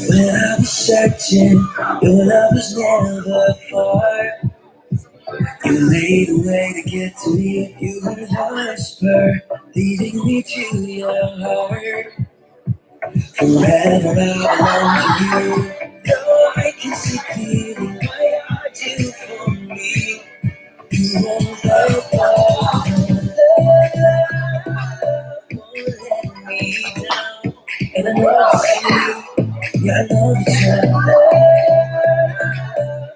When I was searching, your love was never far. You made a way to get to me. You were the whisper leading me to your heart. Forever I belong to you. Though I can see clearly what you do for me. You won't let go. Won't let me down. And I know it's you. Yeah, I know that your love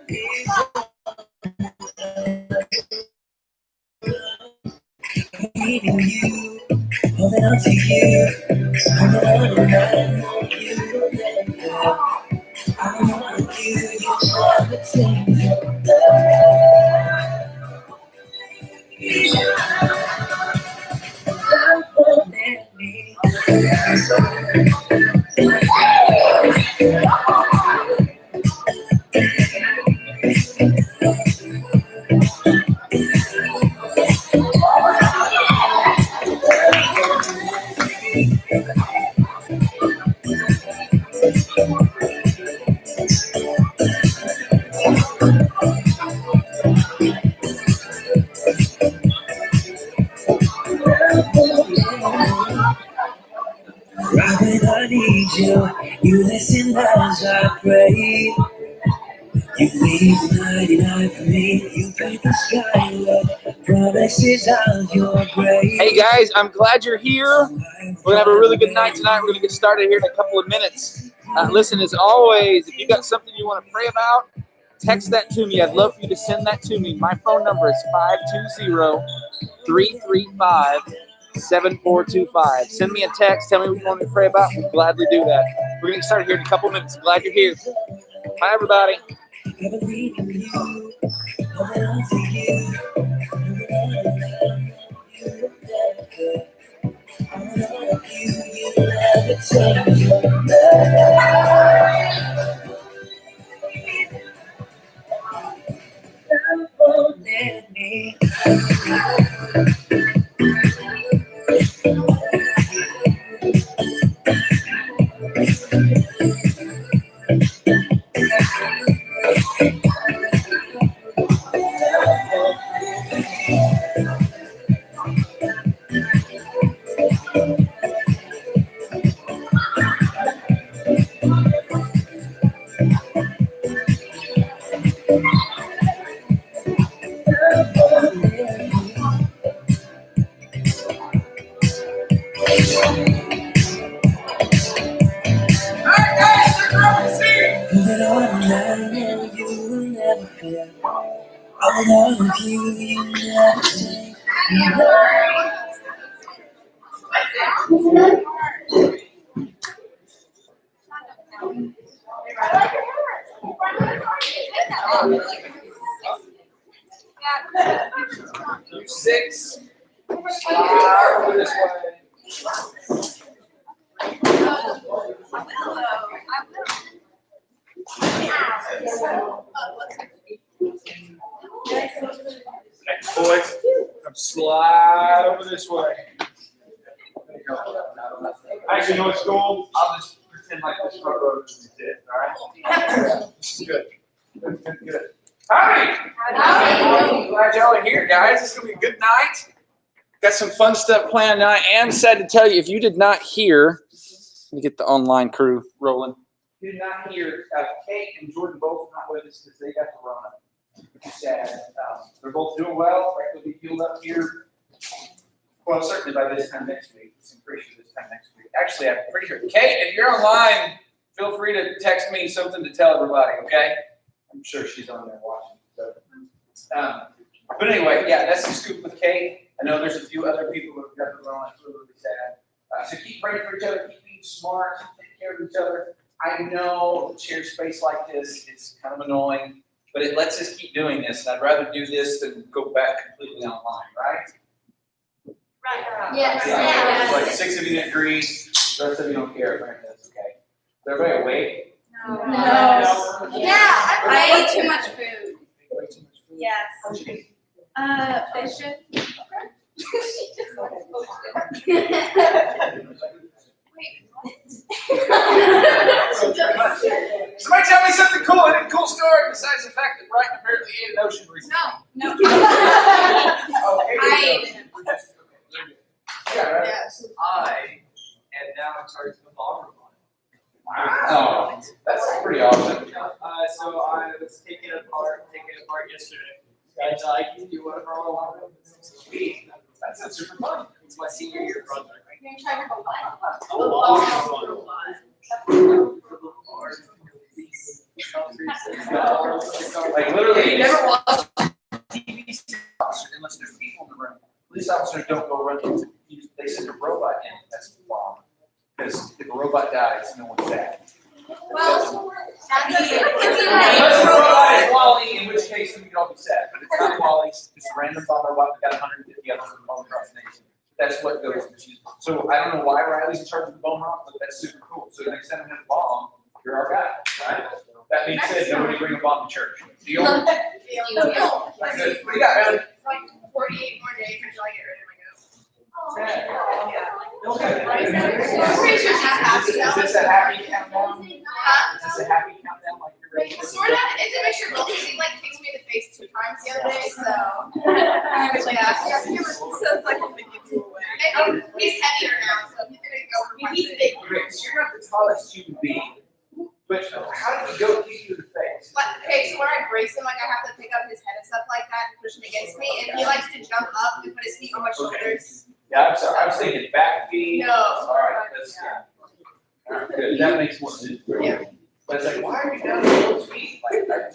is leaving you. Holding on to you. Holding on and I know you will never. I want you, you never change your love won't let me. Right when I need you, you listen as I pray. You leave 99 for me, you paint the sky with promises of your grace. Hey guys, I'm glad you're here. We're gonna have a really good night tonight. We're gonna get started here in a couple of minutes. Listen, as always, if you got something you want to pray about, text that to me. I'd love for you to send that to me. My phone number is 520-335-7425. Send me a text. Tell me what you want me to pray about. We'll gladly do that. We're gonna get started here in a couple of minutes. Glad you're here. Bye, everybody. I believe in you, holding on to you. I love you, you never change your love won't let me. But all I know you will never fail. All of you, you never change. Six. Slide over this way. Boys. Come slide over this way. Actually, you know what's cool? I'll just pretend like this front row is it. All right? This is good. Good. Hi. Glad y'all are here, guys. It's gonna be a good night. Got some fun stuff planned. Now, I am sad to tell you, if you did not hear, let me get the online crew rolling. If you did not hear, Kate and Jordan both not with us because they got to run. Which is sad. They're both doing well. Right, they'll be healed up here. Well, certainly by this time next week. I'm pretty sure this time next week. Actually, I'm pretty sure. Kate, if you're online, feel free to text me something to tell everybody, okay? I'm sure she's on there watching. So. But anyway, yeah, that's the scoop with Kate. I know there's a few other people who have got to run. It's really sad. So keep praying for each other. Keep being smart. Take care of each other. I know share space like this, it's kind of annoying, but it lets us keep doing this. And I'd rather do this than go back completely online, right? Right. Yes. Yeah. Like 6 of you didn't agree, the rest of you don't care. Apparently that's okay. Is everybody awake? No. Yeah, I ate too much food. Way too much food? Yes. What'd you eat? Fish. Somebody tell me something cool. Any cool story besides the fact that Brighton apparently ate an ocean recently? No. Okay. I ate it. Yeah, right. Yes. I am now in charge of the ballroom. Wow. That's pretty awesome. So I was taking it apart yesterday. And I can do whatever I want. Sweet. That's super fun. It's my senior year project. You're in charge of a what? Like literally, you never watch TV unless there's people in the room. Police officers don't go running. They send a robot in. That's the bomb. Because if a robot dies, no one's sad. Well, Unless the robot is Wally, in which case then we can all be sad. But it's not Wally. It's just a random bomb robot that got 150 others from all across the nation. That's what goes. So I don't know why Riley's in charge of the bone rock, but that's super cool. So the next time we have a bomb, you're our guy, right? That being said, nobody bring a bomb to church. Deal? Good. What do you got, Riley? like 48 more days until I get rid of my goat. Okay. I'm pretty sure she's happy. Is this a happy countdown? Is this a happy countdown? Like you're ready? Sort of. It's a mixture of both. She like kicked me in the face 2 times the other day, so. Yeah. So it's like a big deal away. He's heavier now, so he's gonna go. He's big. Okay, so you're not the tallest human being, but how did the goat kick you in the face? Okay, so when I brace him, like I have to pick up his head and stuff like that and push him against me, and he likes to jump up and put his feet on my shoulders. Yeah, I'm sorry. I was thinking back feet. No. All right, that's all right, good. That makes more sense. Yeah. But it's like, why are you down on those feet? Like, I don't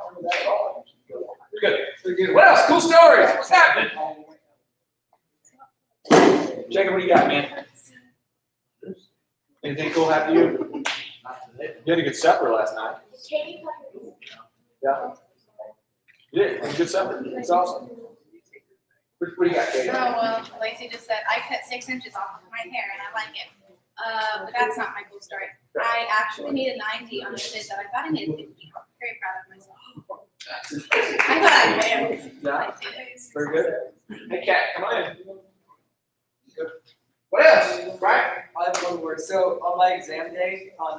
remember that at all. You're good. You're good. What else? Cool stories. What's happening? Jacob, what do you got, man? Anything cool happen to you? You had a good supper last night. Yeah. You did. It was a good supper. It's awesome. What do you got, Jacob? Lacey just said, I cut 6 inches off of my hair and I like it. But that's not my cool story. I actually made a 90 on a quiz that I thought I made a 50. I'm very proud of myself. I thought I failed. Yeah. Very good. Hey, Kat, come on in. Good. What else? Right? I have one word. So on my exam day for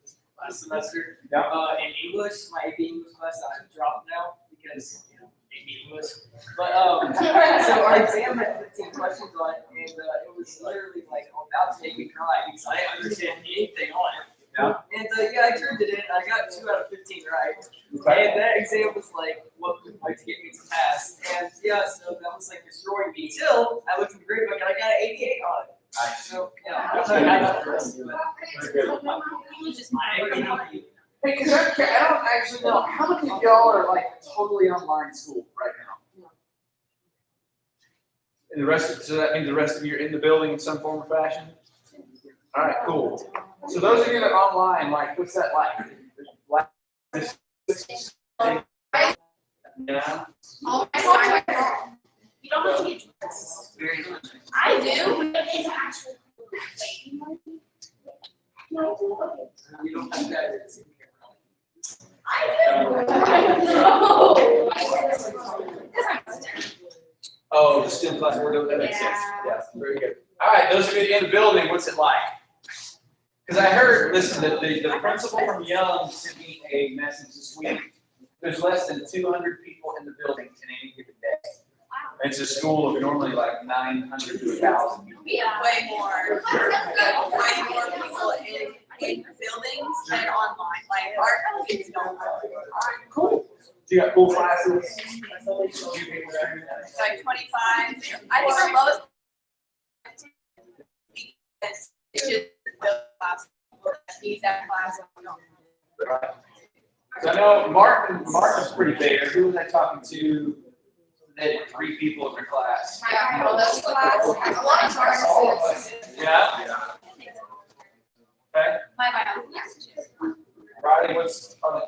this last semester, in English, my AP English class, I dropped now because AP English. But so our exam had 15 questions on it, and it was literally like about to make me cry because I didn't understand anything on it. Yeah. And I turned it in. I got 2 out of 15 right. And that exam was like what would like to get me to pass. And yeah, so that was like destroying me till I looked in the grade book and I got an 88 on it. Nice. So yeah, I got the rest of it. Very good. My Hey, because I don't actually know. How many of y'all are like totally online school right now? And the rest, so that means the rest of you are in the building in some form or fashion? All right, cool. So those of you that are online, like, what's that like? Yeah. All my time. You don't have to get dressed. Very I do. But it's actually. You don't have that. I do. Oh, Oh, the STEM class, that makes sense. Yeah. Yeah, very good. All right, those of you in the building, what's it like? Because I heard, listen, the principal from Young sent me a message this week. There's less than 200 people in the building in any given day. And it's a school of normally like 900 to 1,000 people. We have way more people in buildings than online. Like our kids don't. Cool. So you got cool classes? It's like 25. I think the lowest. It's just the class. Needs that class. So I know Martin's pretty big. Who was I talking to? They had 3 people in their class. My biology class has a lot of charts. Yeah? Okay. My biology class too. Riley, what's on the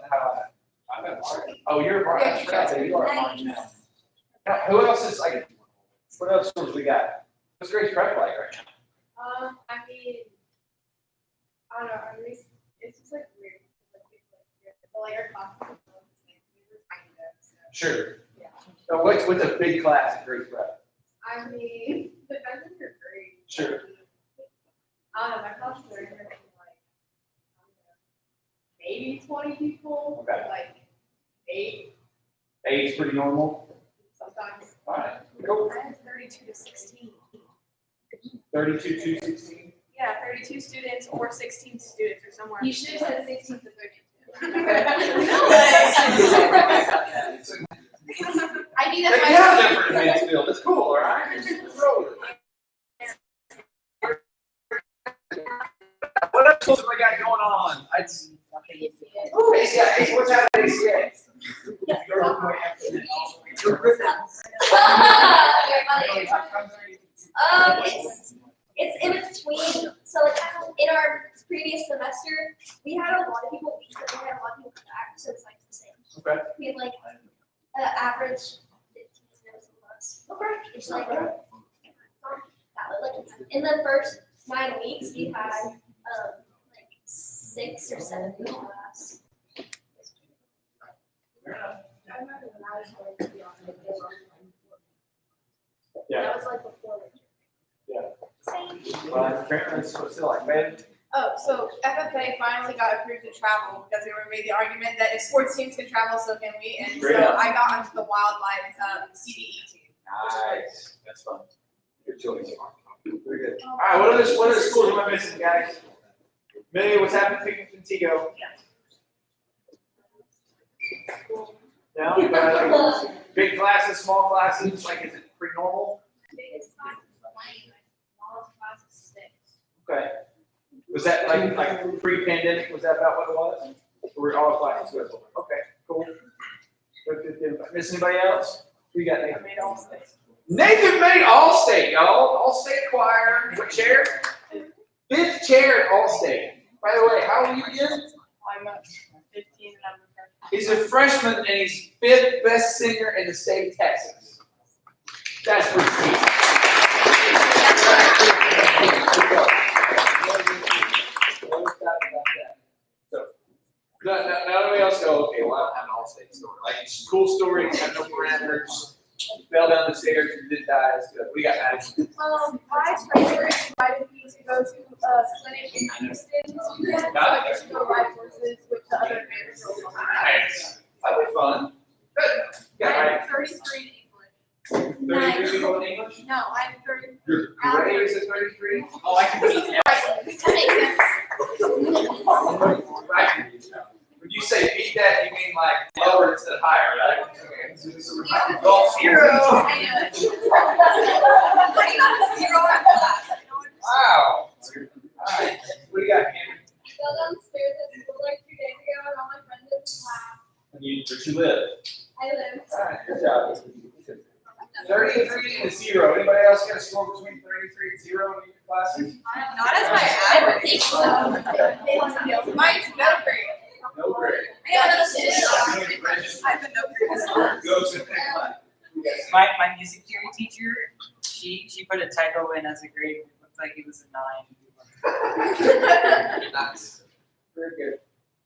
I'm at Martin. Oh, you're at Martin. That's right. So you are at Martin now. Now, who else is like, what else schools we got? What's Grace Prep like right now? I mean, I don't know. At least it's just like weird. But like our classes are the same. We were kind of so. Sure. Yeah. So what's a big class at Grace Prep? I mean, depends on your grade. Sure. I don't know. My classes are like, I don't know, maybe 20 people. Okay. Like 8 8's pretty normal. sometimes. All right. Cool. I have 32 to 16. 32 to 16. Yeah, 32 students or 16 students or somewhere. You should have said 16 to 32. I do They that. have different in Mansfield. It's cool, all right? What else have I got going on? Ooh, ACA. What's happening at It's in between. So like in our previous semester, we had a lot of people leave, but we had a lot of people back, so it's like the same. Okay. We had like average 15 minutes of us. Okay. It's like that like in the first 9 weeks we had like 6 or 7 people class. I remember when I was going to be on the Yeah. That was like before. Well, apparently it's still like, man. Oh, so FFA finally got approved to travel because they made the argument that if sports teams can travel, so can we. And Great. so I got onto the wildlife CDE team. Nice. That's fun. Good choice. Very good. All right, what other schools am I missing, guys? Millie, what's happening in Contigo? No? You got, like, big classes, small classes, like is it pretty normal? Biggest class is 20, like smallest class is 6. Okay. Was that like pre-pandemic, was that about what it was? Or were all classes good? Okay, cool. Good. Miss anybody else? Who you got, I Nathan? made all six. Nathan made All-State, y'all. All-State choir. What chair? 5th chair at All-State. By the way, how old are you again? I'm 15 and I'm a freshman. He's a freshman and he's 5th best singer in the state of Texas. That's pretty sweet. So, nobody else go, okay, well, I don't have an all-state story. Like, it's cool stories, have no parameters. Fell down the stairs and did die. It's good. We got Madison. My trainer invited me to go to a clinic in Houston this weekend, so I get to go ride horses with the other managers. Nice. That'll be fun. Good. Yeah, right. 33 English. 33 people in English? No, I'm 30. Your grade is at 33? Oh, I can beat that. That makes sense. Right. When you say beat that, you mean like lower instead of higher, right? Okay. Golf zero. Wow. Alright. What do you got, Cameron? Fell downstairs at school like 2 days ago, and all my friends didn't laugh. But you live. I live. Alright, good job. 33 and 0. Anybody else get a score between 33 and 0 in your classes? Not as my average. Mine's no grade. No grade. I have a no grade. Go to the next one. My music theory teacher, she put a typo in as a grade. It looked like it was a 9. Nice. Very good.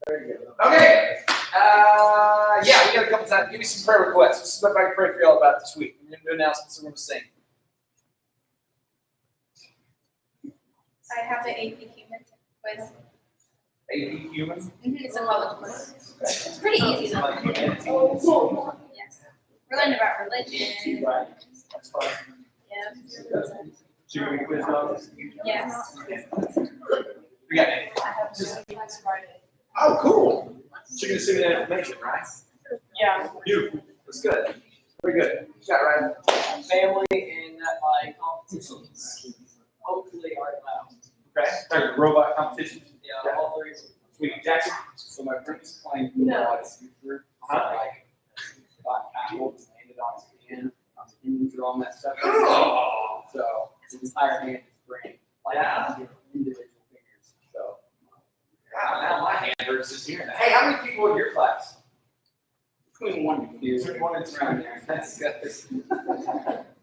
Very good. Okay. Yeah, we got a couple times. Give me some prayer requests. This is what I can pray for y'all about this week. We're going to do announcements and we're going to sing. I have the AP human quiz. AP Human. It's a college quiz. It's pretty easy though. Yes. We're learning about religion. Right. That's fine. Yeah. So you're going to quiz on this? Yes. We got it. I have to do next Friday. Oh, cool. So you're going to send me that information, right? Yeah. Beautiful. That's good. Very good. What you got, Ryan? Family and my competitions hopefully are allowed. Okay. Sorry, robot competition. Yeah, all three. Sweet. Jackson? So my friend's playing No. robotics group, so like got tackled and landed on his hand, tendons are all messed up. Oh. So his entire hand is sprained, like Yeah. individual fingers. So Wow, now my hand hurts just hearing that. Hey, how many people in your class? between 1 and 2, 21 and 2. around there. That's good.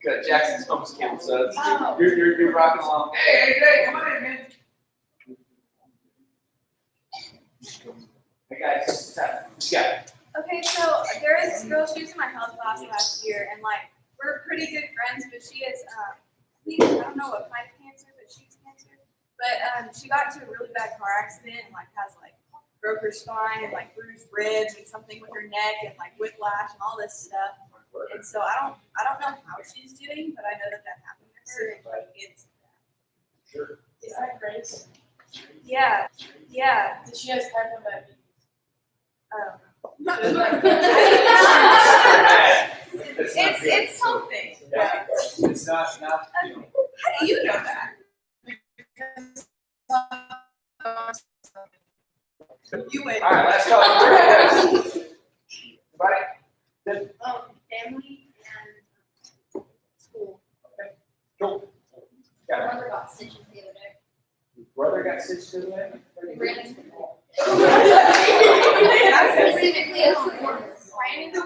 Good. Jackson's homeschooled, so Oh. you're rocking along. Hey, AJ, come on in, man. Hey guys, what's happening? What you got? Okay, so there is this girl, she was in my health class last year, and like, we're pretty good friends, but she is, I don't know what kind of cancer, but she's cancer. But, she got into a really bad car accident and like has like broke her spine and like bruised ribs and something with her neck and like whiplash and all this stuff. And so I don't know how she's doing, but I know that happened to her and like it's. Sure. Is that Grace? Yeah. Did she has type 1 diabetes? It's something. Yeah. It's not, you know. How do you know that? You went. All right, last call. Everybody? Good. Family and school. Cool. Got it. Brother got stitches the other day. Your brother got stitched in there? Ran into the wall. I'm Specifically at home. Ran into a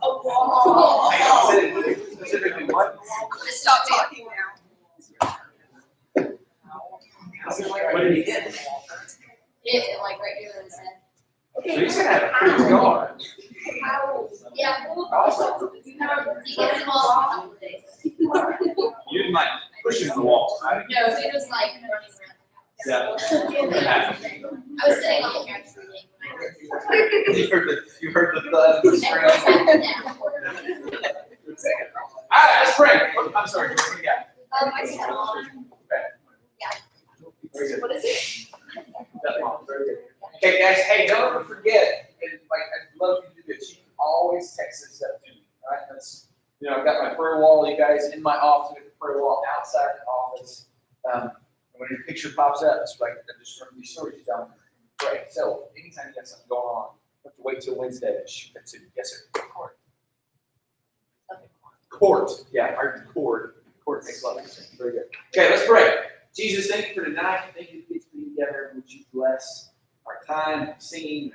Oh, wall. Specifically what? Just stop talking now. What did he get? It like right here in his head. So he's gonna have a pretty scar. Yeah. Awesome. He gets them all in a couple of days. You didn't like push him to the wall, right? No, he was like running around. Yeah. What happened? I was sitting on the couch reading. You heard the thud of the And scream. I sat down. All right, let's pray. I'm sorry, what do you got? I sat on. Very good. What is it? Very good. Okay, guys, hey, don't ever forget, and like, I'd love you to do this. You can always text this stuff to me, right? That's, you know, I've got my prayer wall, you guys, in my office, I've got the prayer wall outside the office. And when your picture pops up, it's like, I just remember these stories you tell me. Great. So, anytime you got something going on, you have to wait till Wednesday to shoot that to me. Yes, sir. Court. Court. Yeah, our court. Court makes a lot of sense. Very good. Okay, let's pray. Jesus, thank you for tonight. Thank you for being together. Would you bless our time singing,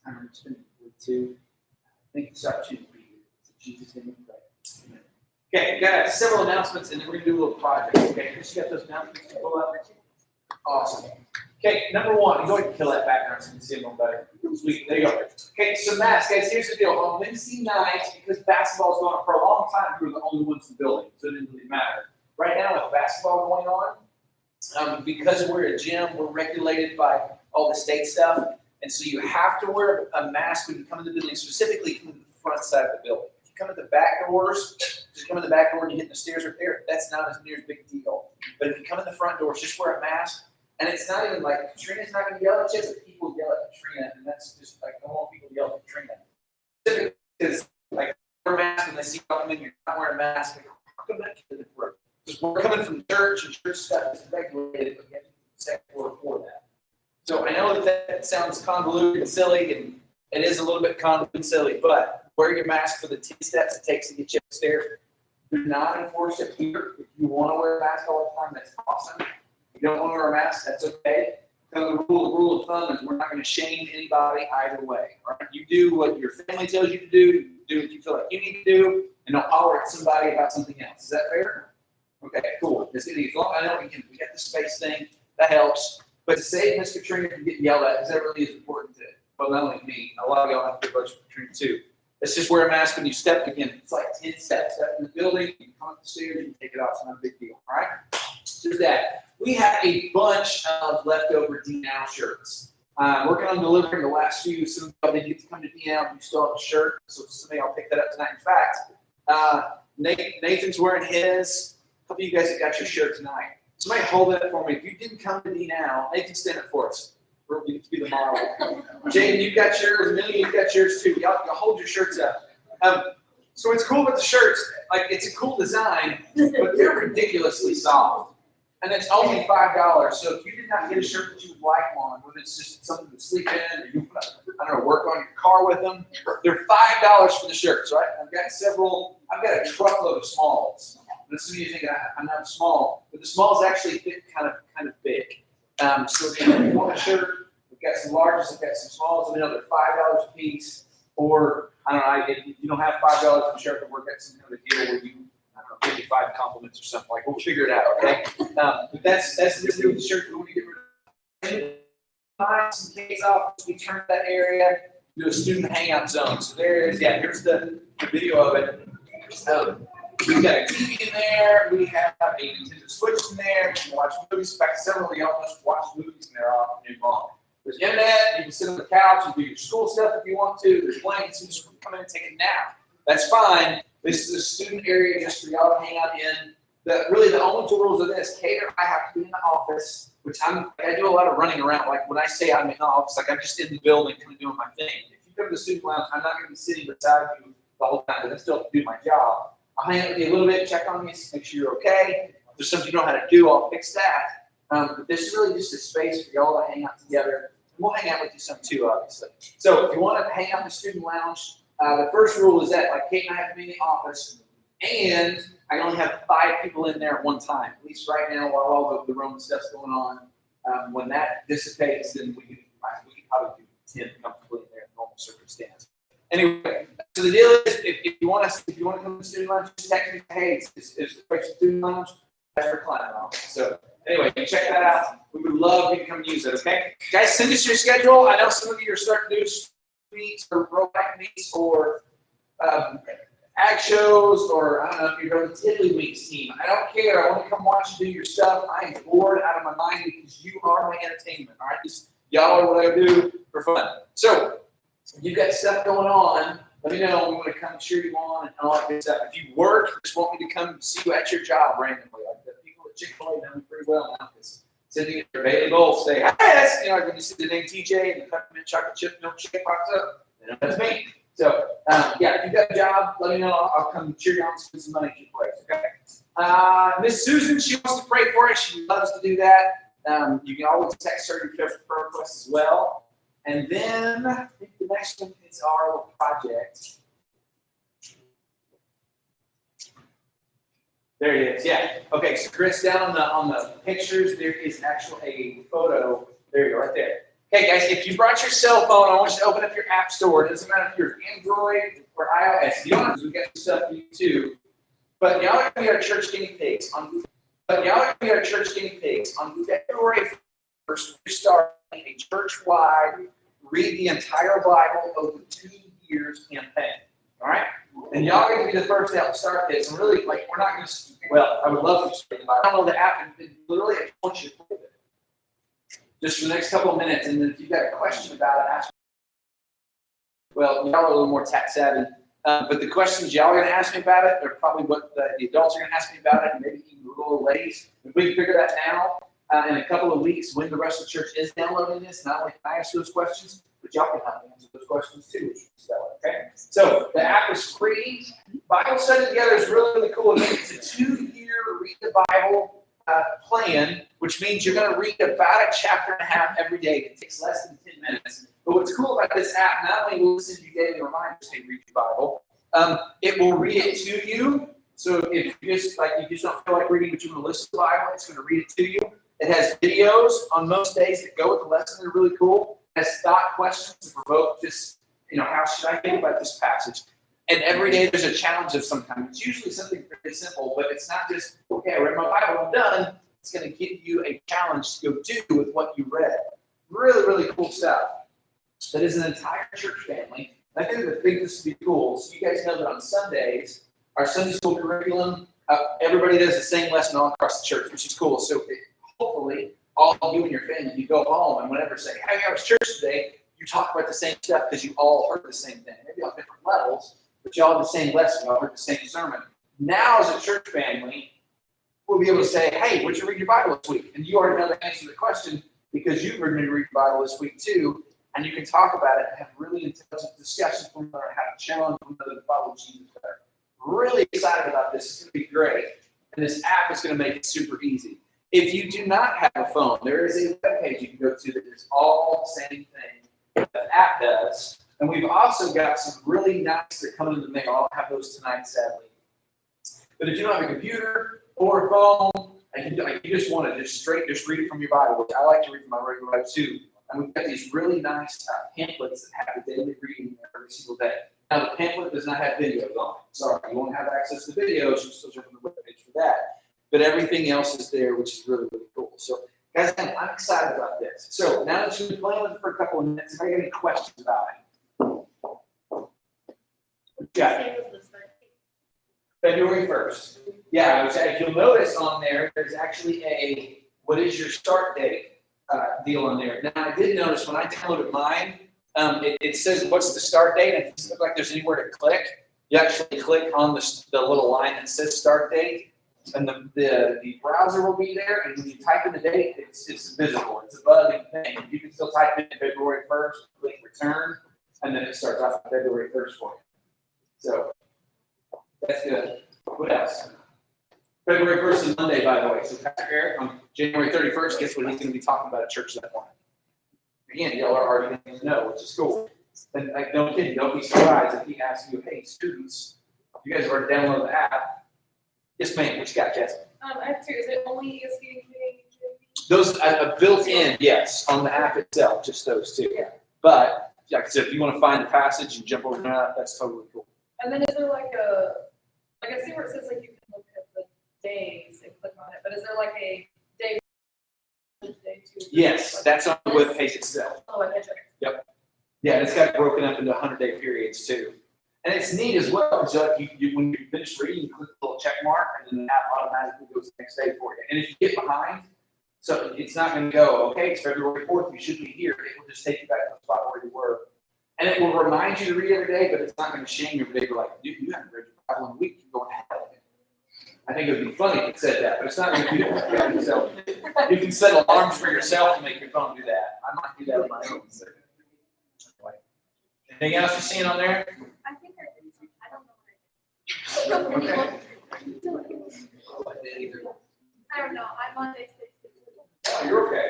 our time spending with you. Thank you for this opportunity to be here. In Jesus' name we pray. Amen. Okay, we got several announcements, and then we're going to do a little project. Okay, Chris, you got those announcements to pull up? Awesome. Okay, number one, go ahead and kill that background so you can see them a little better. Sweet, there you go. Okay, so masks, guys, here's the deal. On Wednesday nights, because basketball's going on for a long time, we were the only ones in the building, so it didn't really matter. Right now, with basketball going on, because we're a gym, we're regulated by all the state stuff, and so you have to wear a mask when you come in the building, specifically come to the front side of the building. If you come at the back doors, just come in the back door and you hit the stairs right there, that's not as near as big a deal. But if you come in the front doors, just wear a mask. And it's not even like Katrina's not going to yell at you, but people yell at Katrina, and that's just like I don't want people to yell at Katrina. Typically, because like wear a mask when they see you come in, you're not wearing a mask. Like, how come that kid didn't work? Because we're coming from church, and church stuff is regulated, but you have to set for that. So I know that sounds convoluted and silly, and it is a little bit convoluted and silly, but wear your mask for the 10 steps it takes to get you upstairs. Do not enforce it here. If you want to wear a mask all the time, that's awesome. If you don't want to wear a mask, that's okay. So the rule of thumb is we're not going to shame anybody either way. Right? You do what your family tells you to do what you feel like you need to do, and don't holler at somebody about something else. Is that fair? Okay, cool. As long as I know we got the space thing, that helps. But to save Miss Katrina from getting yelled at, because that really is important to well, not only me, a lot of y'all have to brush between too. Let's just wear a mask when you step again. It's like 10 steps. Step in the building, you come up the stairs, you take it off. It's not a big deal. All right? There's that. We have a bunch of leftover D-Now shirts. Working on delivering the last few. Some of y'all didn't get to come to D-Now, you still have a shirt. So somebody will pick that up tonight. In fact, Nathan's wearing his. A couple of you guys that got your shirt tonight. Somebody hold that for me. If you didn't come to D-Now, Nathan, stand up for us. You get to be the model. Jaden, you got yours. Amelia, you got yours too. Y'all hold your shirts up. So what's cool with the shirts, like it's a cool design, but they're ridiculously soft. And it's only $5. So if you did not get a shirt that you would like one, whether it's just something to sleep in or you want to, I don't know, work on your car with them, they're $5 for the shirts, right? I've got a truckload of smalls. And some of you think I'm not small, but the smalls actually fit kind of big. So if you want a shirt, we've got some larges, we've got some smalls, and they're $5 a piece. Or I don't know, if you don't have $5 in a shirt, we'll work out some kind of deal where you, I don't know, 55 compliments or something like. We'll figure it out, okay? But that's the deal with the shirt we want to get rid of. Buy some case off. We turn that area to a student hangout zone. So there it is. Yeah, here's the video of it. We've got a TV in there. We have a Nintendo Switch in there. You can watch movies. In fact, several of y'all must watch movies in there all afternoon long. There's internet. You can sit on the couch and do your school stuff if you want to. There's blankets. You just come in and take a nap. That's fine. This is a student area just for y'all to hang out in. Really, the only two rules of this: Kate or I have to be in the office, which I do a lot of running around. Like when I say I'm in the office, like I'm just in the building, kind of doing my thing. If you come to the student lounge, I'm not going to be sitting beside you the whole time, but I still have to do my job. I'll hang out with you a little bit, check on you, make sure you're okay. If there's something you know how to do, I'll fix that. But this is really just a space for y'all to hang out together. And we'll hang out with you some too, obviously. So if you want to hang out in the student lounge, the first rule is that like Kate and I have to be in the office, and I only have 5 people in there at one time. At least right now, while all the Roman stuff's going on. When that dissipates, then we can probably do 10 comfortably in there in normal circumstance. Anyway, so the deal is, if you want to come to the student lounge, just text me. Hey, it's the student lounge. That's for client lounge. So anyway, you check that out. We would love you to come use it. Okay, guys, send us your schedule. I know some of you are starting to do meets or rollback meets or ag shows, or I don't know if you're on the Tiddly Weeks team. I don't care. I want to come watch you do your stuff. I am bored out of my mind because you are my entertainment. All right, y'all are what I do for fun. So. If you've got stuff going on, let me know. We want to come cheer you on and all that good stuff. If you work, just want me to come see you at your job randomly. Like the people at Chick-fil-A know me pretty well now. Because sending it their daily goal, say, hey, that's, like when you see the name TJ and the peppermint chocolate chip milkshake pops up, that's me. So, yeah, if you've got a job, let me know. I'll come cheer you on and spend some money at your place, okay? Miss Susan, she wants to pray for us. She loves to do that. You can always text her your prayer requests as well. And then I think the next one is our little project. There it is. Yeah. Okay. So Chris, down on the pictures, there is actually a photo. There you go, right there. Okay, guys. If you brought your cell phone, I want you to open up your app store. It doesn't matter if you're Android or iOS. You don't. We got some stuff for you too. But y'all are gonna be our church guinea pigs on. February 1st. We start a church-wide read the entire Bible over 2 years campaign. All right? And y'all are going to be the first to help start this. And really, like, we're not going to, well, I would love to start the Bible. I don't know the app, and literally, I want you to play it. Just for the next couple of minutes. And then if you've got a question about it, ask me. Well, y'all are a little more tech savvy. But the questions y'all are going to ask me about it are probably what the adults are going to ask me about it, and maybe even the little ladies. If we can figure that now, in a couple of weeks, when the rest of the church is downloading this, not only can I answer those questions, but y'all can help me answer those questions too, which is stellar, okay? So the app is free. Bible study together is really, really cool. It's a 2-year read the Bible plan, which means you're going to read about a chapter and a half every day. It takes less than 10 minutes. But what's cool about this app, not only will it send you daily reminders to read your Bible, it will read it to you. So if you just don't feel like reading, but you want to listen to the Bible, it's going to read it to you. It has videos on most days that go with the lesson. They're really cool. It has thought questions to provoke just, how should I think about this passage? And every day there's a challenge of some kind. It's usually something pretty simple, but it's not just, okay, I read my Bible, I'm done. It's going to give you a challenge to go do with what you read. Really, really cool stuff. that is an entire church family. And I think this would be cool. So you guys know that on Sundays, our Sunday school curriculum, everybody does the same lesson all across the church, which is cool. So hopefully, all of you and your family, you go home and whenever say, hey, how was church today? You talk about the same stuff because you all heard the same thing. Maybe on different levels, but you all have the same lesson. You all heard the same sermon. Now, as a church family, we'll be able to say, hey, what'd you read your Bible this week? And you already know the answer to the question because you've heard me read your Bible this week too. And you can talk about it and have really intelligent discussions from another, how to challenge one another to follow Jesus better. Really excited about this. It's going to be great. And this app is going to make it super easy. If you do not have a phone, there is a webpage you can go to that is all the same thing that the app does. And we've also got some really nice that come in the mail. I don't have those tonight, sadly. But if you don't have a computer or a phone, and you just want to just read it from your Bible, which I like to read from my regular Bible too. And we've got these really nice pamphlets that have a daily reading every single day. Now, the pamphlet does not have videos on it. Sorry, you won't have access to videos. You still jump on the webpage for that. But everything else is there, which is really, really cool. So, guys, I'm excited about this. So, now that you've been playing with it for a couple of minutes, if I got any questions about it? Yeah. February 1st. Yeah, if you'll notice on there, there's actually a what is your start date deal on there. Now, I did notice when I downloaded mine, it says what's the start date, and it doesn't look like there's anywhere to click. You actually click on the little line that says start date, and the browser will be there, and when you type in the date, it's visible. It's a buzzing thing. You can still type in February 1st, click return, and then it starts off on February 1st for you. So that's good. What else? February 1st is Monday, by the way. So Pastor Eric on January 31st, guess what he's going to be talking about at church that morning? Again, y'all are already going to know, which is cool. And don't be surprised if he asks you, hey, students, you guys have already downloaded the app. Yes, ma'am. What you got, Jess? I have two. Is it only ESV and Those built in, yes, on the app itself, just those two. Yeah. But like I said, if you want to find the passage and jump over to that, that's totally cool. And then is there like I see where it says like you can look at the days and click on it, but is there like a day two? Yes, that's on the web page itself. Oh, okay. Yep. Yeah, and it's got broken up into 100-day periods too. And it's neat as well, because like when you finish reading, you click the little check mark, and then the app automatically goes the next day for you. And if you get behind, so it's not going to go, okay, it's February 4th, you should be here. It will just take you back to the spot where you were. And it will remind you to read every day, but it's not going to shame you every day. You're like, dude, you haven't read your Bible in a week. You're going to hell. I think it would be funny if it said that, but it's not going to do that. So you can set alarms for yourself to make your phone do that. I might do that on my own. So. Anything else you're seeing on there? I think I don't know what I did. I don't know. I'm on day 6. Oh, you're okay.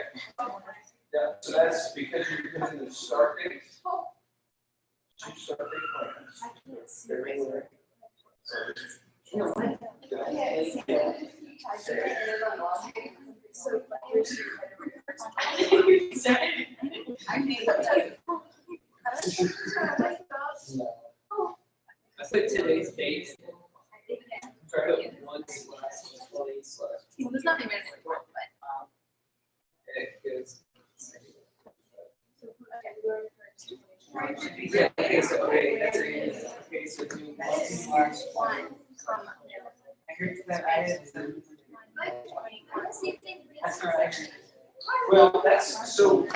Yeah, so that's because you're using the start date. Start date plans. I can't see February. I put today's date. Try to put 1/20/20. There's nothing really important, It is. Yeah, okay, so do but I heard that I had some. That's all right. Well, that's so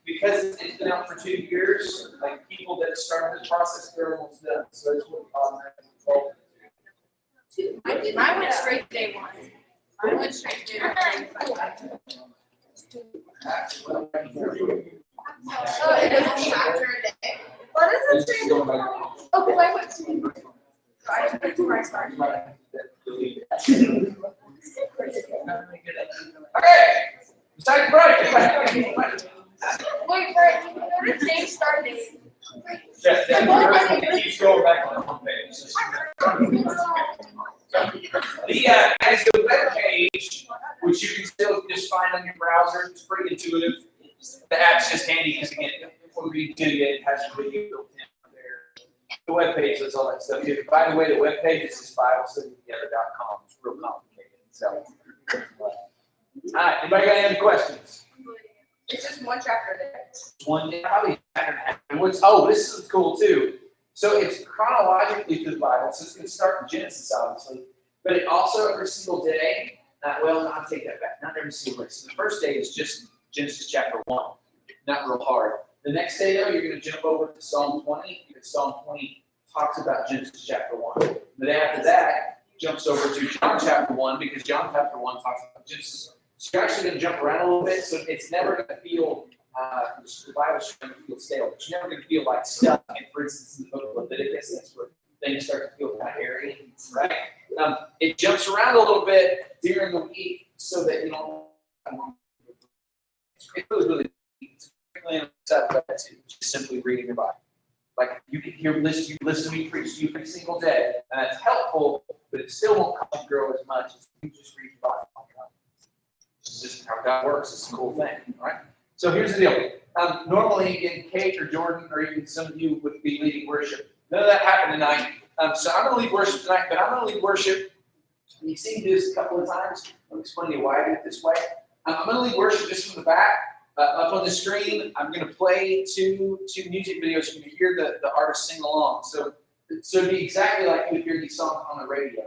because it's been out for 2 years. Like people that started this process, they're almost done. So it's what automatically. I went straight day 1. I went straight day 1. Oh, it is Saturday. What is it saying? Oh, because I went to. I just went to where I started. Okay, it's time to break. Wait, Brett, you know the same start date. It keeps going back on the homepage. The web page, which you can still just find on your browser, it's pretty intuitive. The app's just handy because again, when we do it has a video built in there. The web page does all that stuff too. By the way, the web page is just BibleStudyTogether.com. It's real complicated. So, all right, anybody got any questions? It's just one chapter a day. One day, probably a chapter and a half. And oh, this is cool too. So it's chronologically through the Bible, so it's going to start in Genesis, obviously. But it also, every single day, well, I'll take that back. Not every single day. So the first day is just Genesis chapter 1. Not real hard. The next day, though, you're going to jump over to Psalm 20, because Psalm 20 talks about Genesis chapter 1. The day after that, jumps over to John chapter 1, because John chapter 1 talks about Genesis. So you're actually going to jump around a little bit, so it's never going to feel, the Bible's going to feel stale, but you're never going to feel like stuck. And for instance, in the book of Leviticus, that's where things start to feel kind of airy, right? It jumps around a little bit during the week so that you don't. It's really it's really just simply reading your Bible. Like you can listen to me preach to you every single day, and that's helpful, but it still won't help you grow as much as you just read your Bible. This is just how God works. It's a cool thing, right? So here's the deal. Normally, in Kate or Jordan, or even some of you would be leading worship. None of that happened tonight. So I'm going to lead worship tonight, but I'm going to lead worship. And you've seen this a couple of times. I'll explain to you why I do it this way. I'm going to lead worship just from the back. Up on the screen, I'm going to play two music videos. You're going to hear the artist sing along. So it'd be exactly like you would hear these songs on the radio.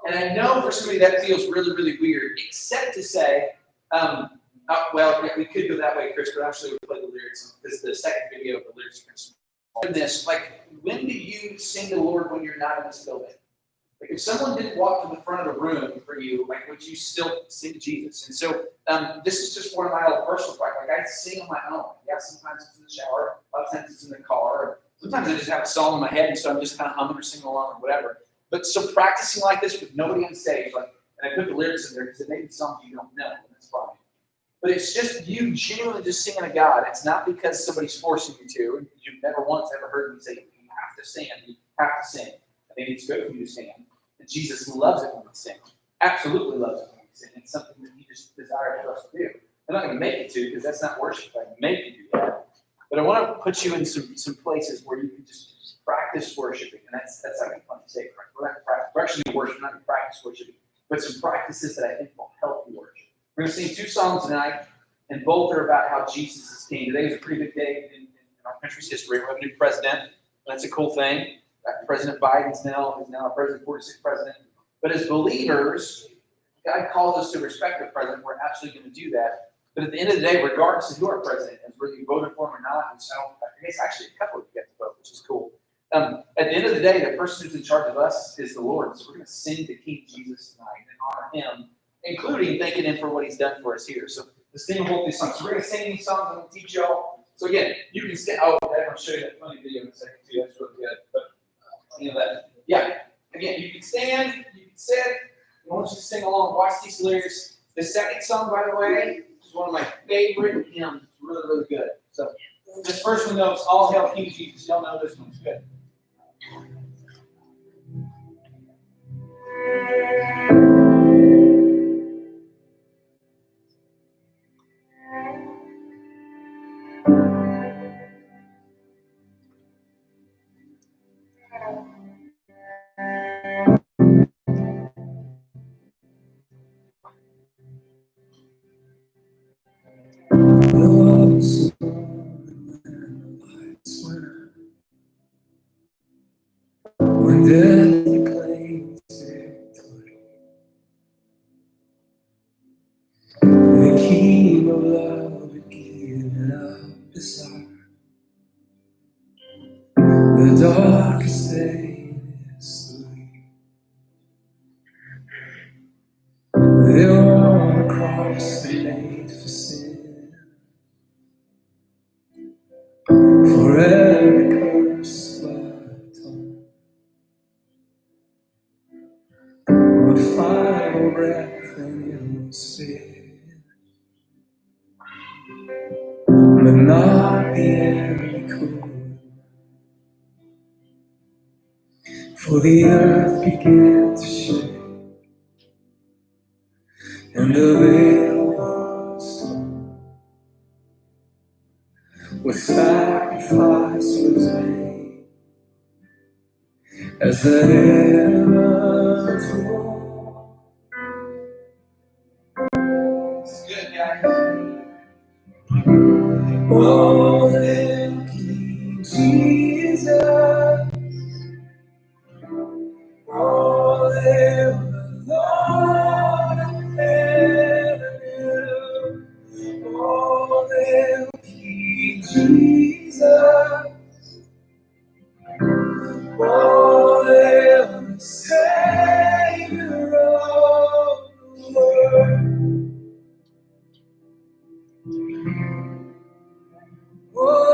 And I know for somebody that feels really, really weird, except to say, well, we could go that way, Chris, but actually we'll play the lyrics because the second video of the lyrics are this. Like, when do you sing to the Lord when you're not in this building? Like, if someone didn't walk to the front of the room for you, like, would you still sing to Jesus? And so this is just one of my own personal practice. Like, I sing on my own. Yeah, sometimes it's in the shower, a lot of times it's in the car. Sometimes I just have a song in my head, and so I'm just kind of humming or singing along or whatever. But so practicing like this with nobody on stage, like, and I put the lyrics in there because it may be songs you don't know, and that's fine. But it's just you genuinely just singing to God. It's not because somebody's forcing you to, and you've never once ever heard me say, you have to stand, you have to sing. I think it's good for you to stand. And Jesus loves it when we sing. Absolutely loves it when we sing. It's something that he just desires for us to do. I'm not going to make you to, because that's not worship. I can make you do that. But I want to put you in some places where you can just practice worshiping. And that's how I fun to say. We're actually worship, not going to practice worshiping, but some practices that I think will help you worship. We're going to sing two songs tonight, and both are about how Jesus is king. Today is a pretty big day in our country's history. We have a new president. That's a cool thing. President Biden is now our president, 46th president. But as believers, God calls us to respect the president. We're absolutely going to do that. But at the end of the day, regardless of who our president is, whether you voted for him or not, and so I guess actually a couple of you get to vote, which is cool. At the end of the day, the person who's in charge of us is the Lord. So we're going to sing to King Jesus tonight and honor him, including thanking him for what he's done for us here. So let's sing both these songs. So we're going to sing these songs. I'm going to teach y'all. So again, you can stand. Oh, I'm going to show you that funny video in a second too. That's really good. But that. Yeah. Again, you can stand. You can sit. I want you to sing along. Watch these lyrics. The second song, by the way, is one of my favorite hymns. It's really, really good. So this first one goes, All Hail King Jesus. Y'all know this one's good. When death claims victory, the King of love had given up his life. The darkest day is through. There on the cross they laid for sin. For every curse blood torn, one final breath and it was finished. But not the end we could, for the earth began to shake, and the veil was torn, where sacrifice was made, as the heavens roar. It's good, guys. Oh, little King Jesus. Oh, little Lord of heaven. Oh, little King Jesus. Oh, little Savior of the world. Oh,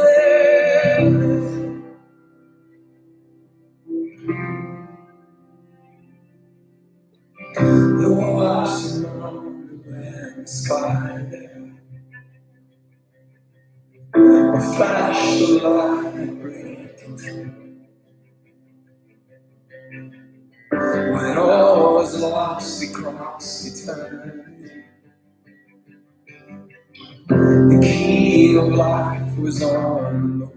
the washing on the red sky there, a flash of light breaking through. When all was lost across eternity, the key of life was on the move.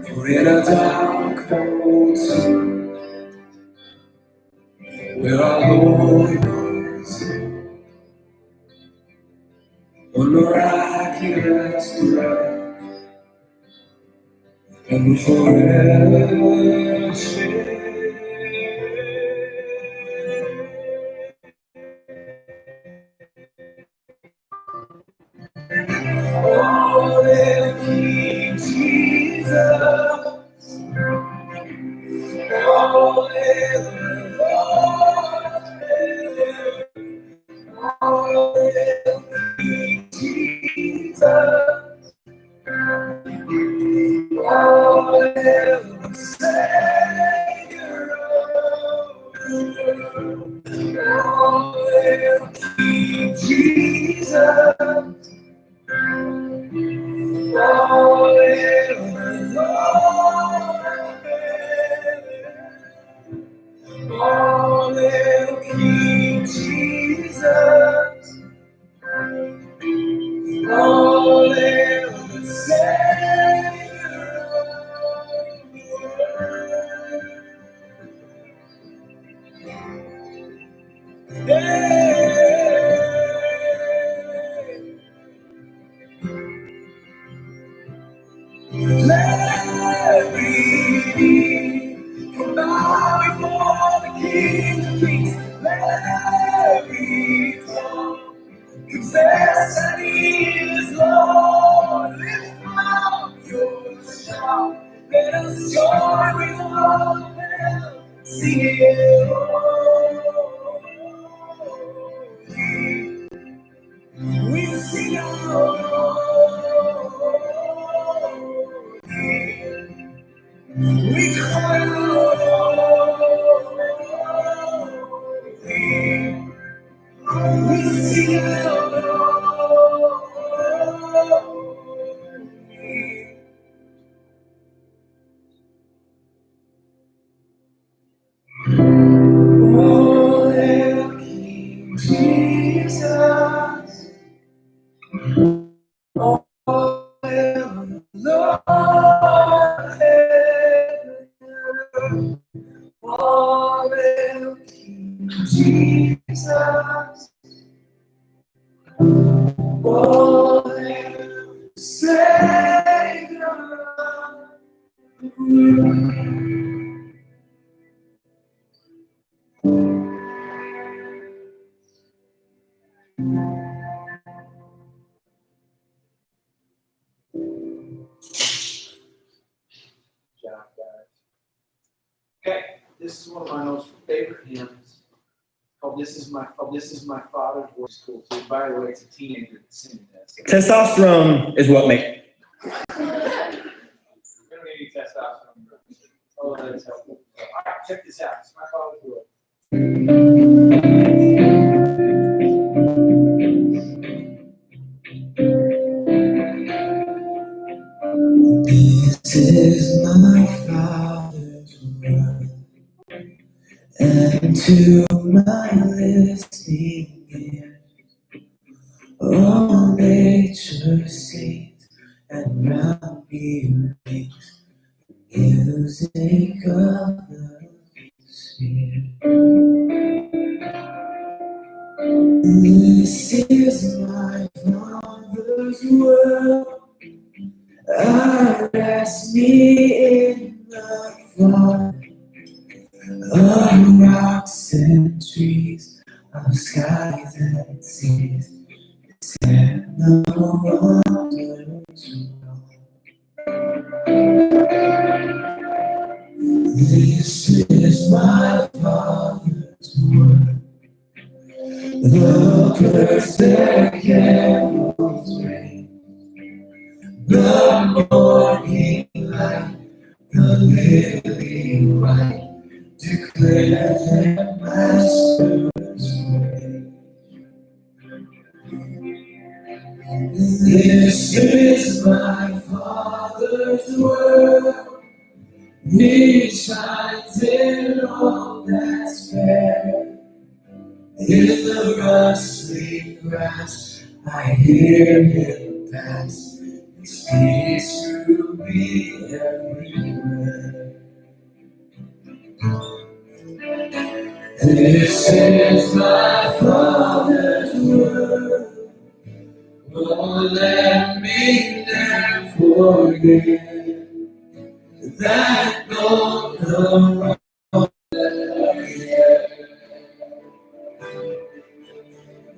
For in a dark, cold tomb, where our Lord was, a miraculous breath, and will forever share. Oh, little King Jesus, oh, little Lord, oh, little King Jesus, oh, little Savior of the world, oh, little King Jesus, oh, little Lord of heaven. Oh, little King Jesus, oh, little Savior of the world. Let every knee bow before the King of Kings. Let every tongue confess that He is Lord. Lift up your shout. Let us join with all of heaven, singing holy. We sing holy. We cry holy. We sing holy. Oh, little King Jesus, oh, little Lord of heaven, oh, little King Jesus, oh, little Savior of the world. Job, guys. Okay, this is one of my most favorite hymns. Called "This Is My Father's Voice." Cool too. By the way, it's a teenager that's singing this. Testosterone is what makes. We don't need any testosterone. Oh, that's helpful. All right, check this out. It's my father's voice. This is my Father's word, and to my listening ear, all nature sings, and round me rings music of the sphere. This is my voice. world, I rest me in the flood of rocks and trees, of skies and seas, and the wonders of this is my Father's word, the perfect herald's ring, the morning light, the lily white, declare that Master's way. This is my Father's word, it shines in all that's fair. In the rustling grass, I hear him pass. He speaks to me everywhere. This is my Father's word. Oh, let me never forget that on the road.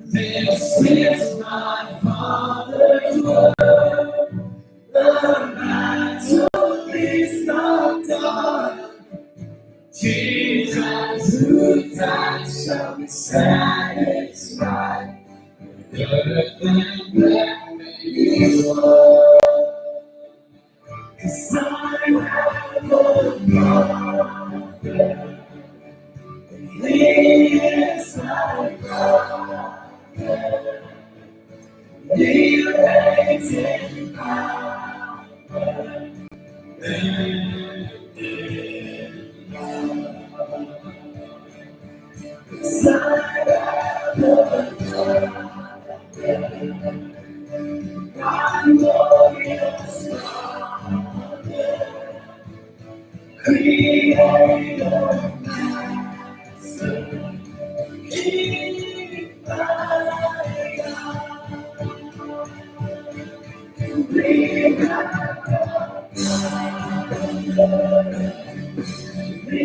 This is my Father's word. The battle is not done. Jesus who died shall be satisfied. Earth and heaven may go. 'Cause I have a Father. He is my Father. He reigns in power and in love. 'Cause I have a Father. My glorious Father, Creator, Master, King, my God. We have a Father, He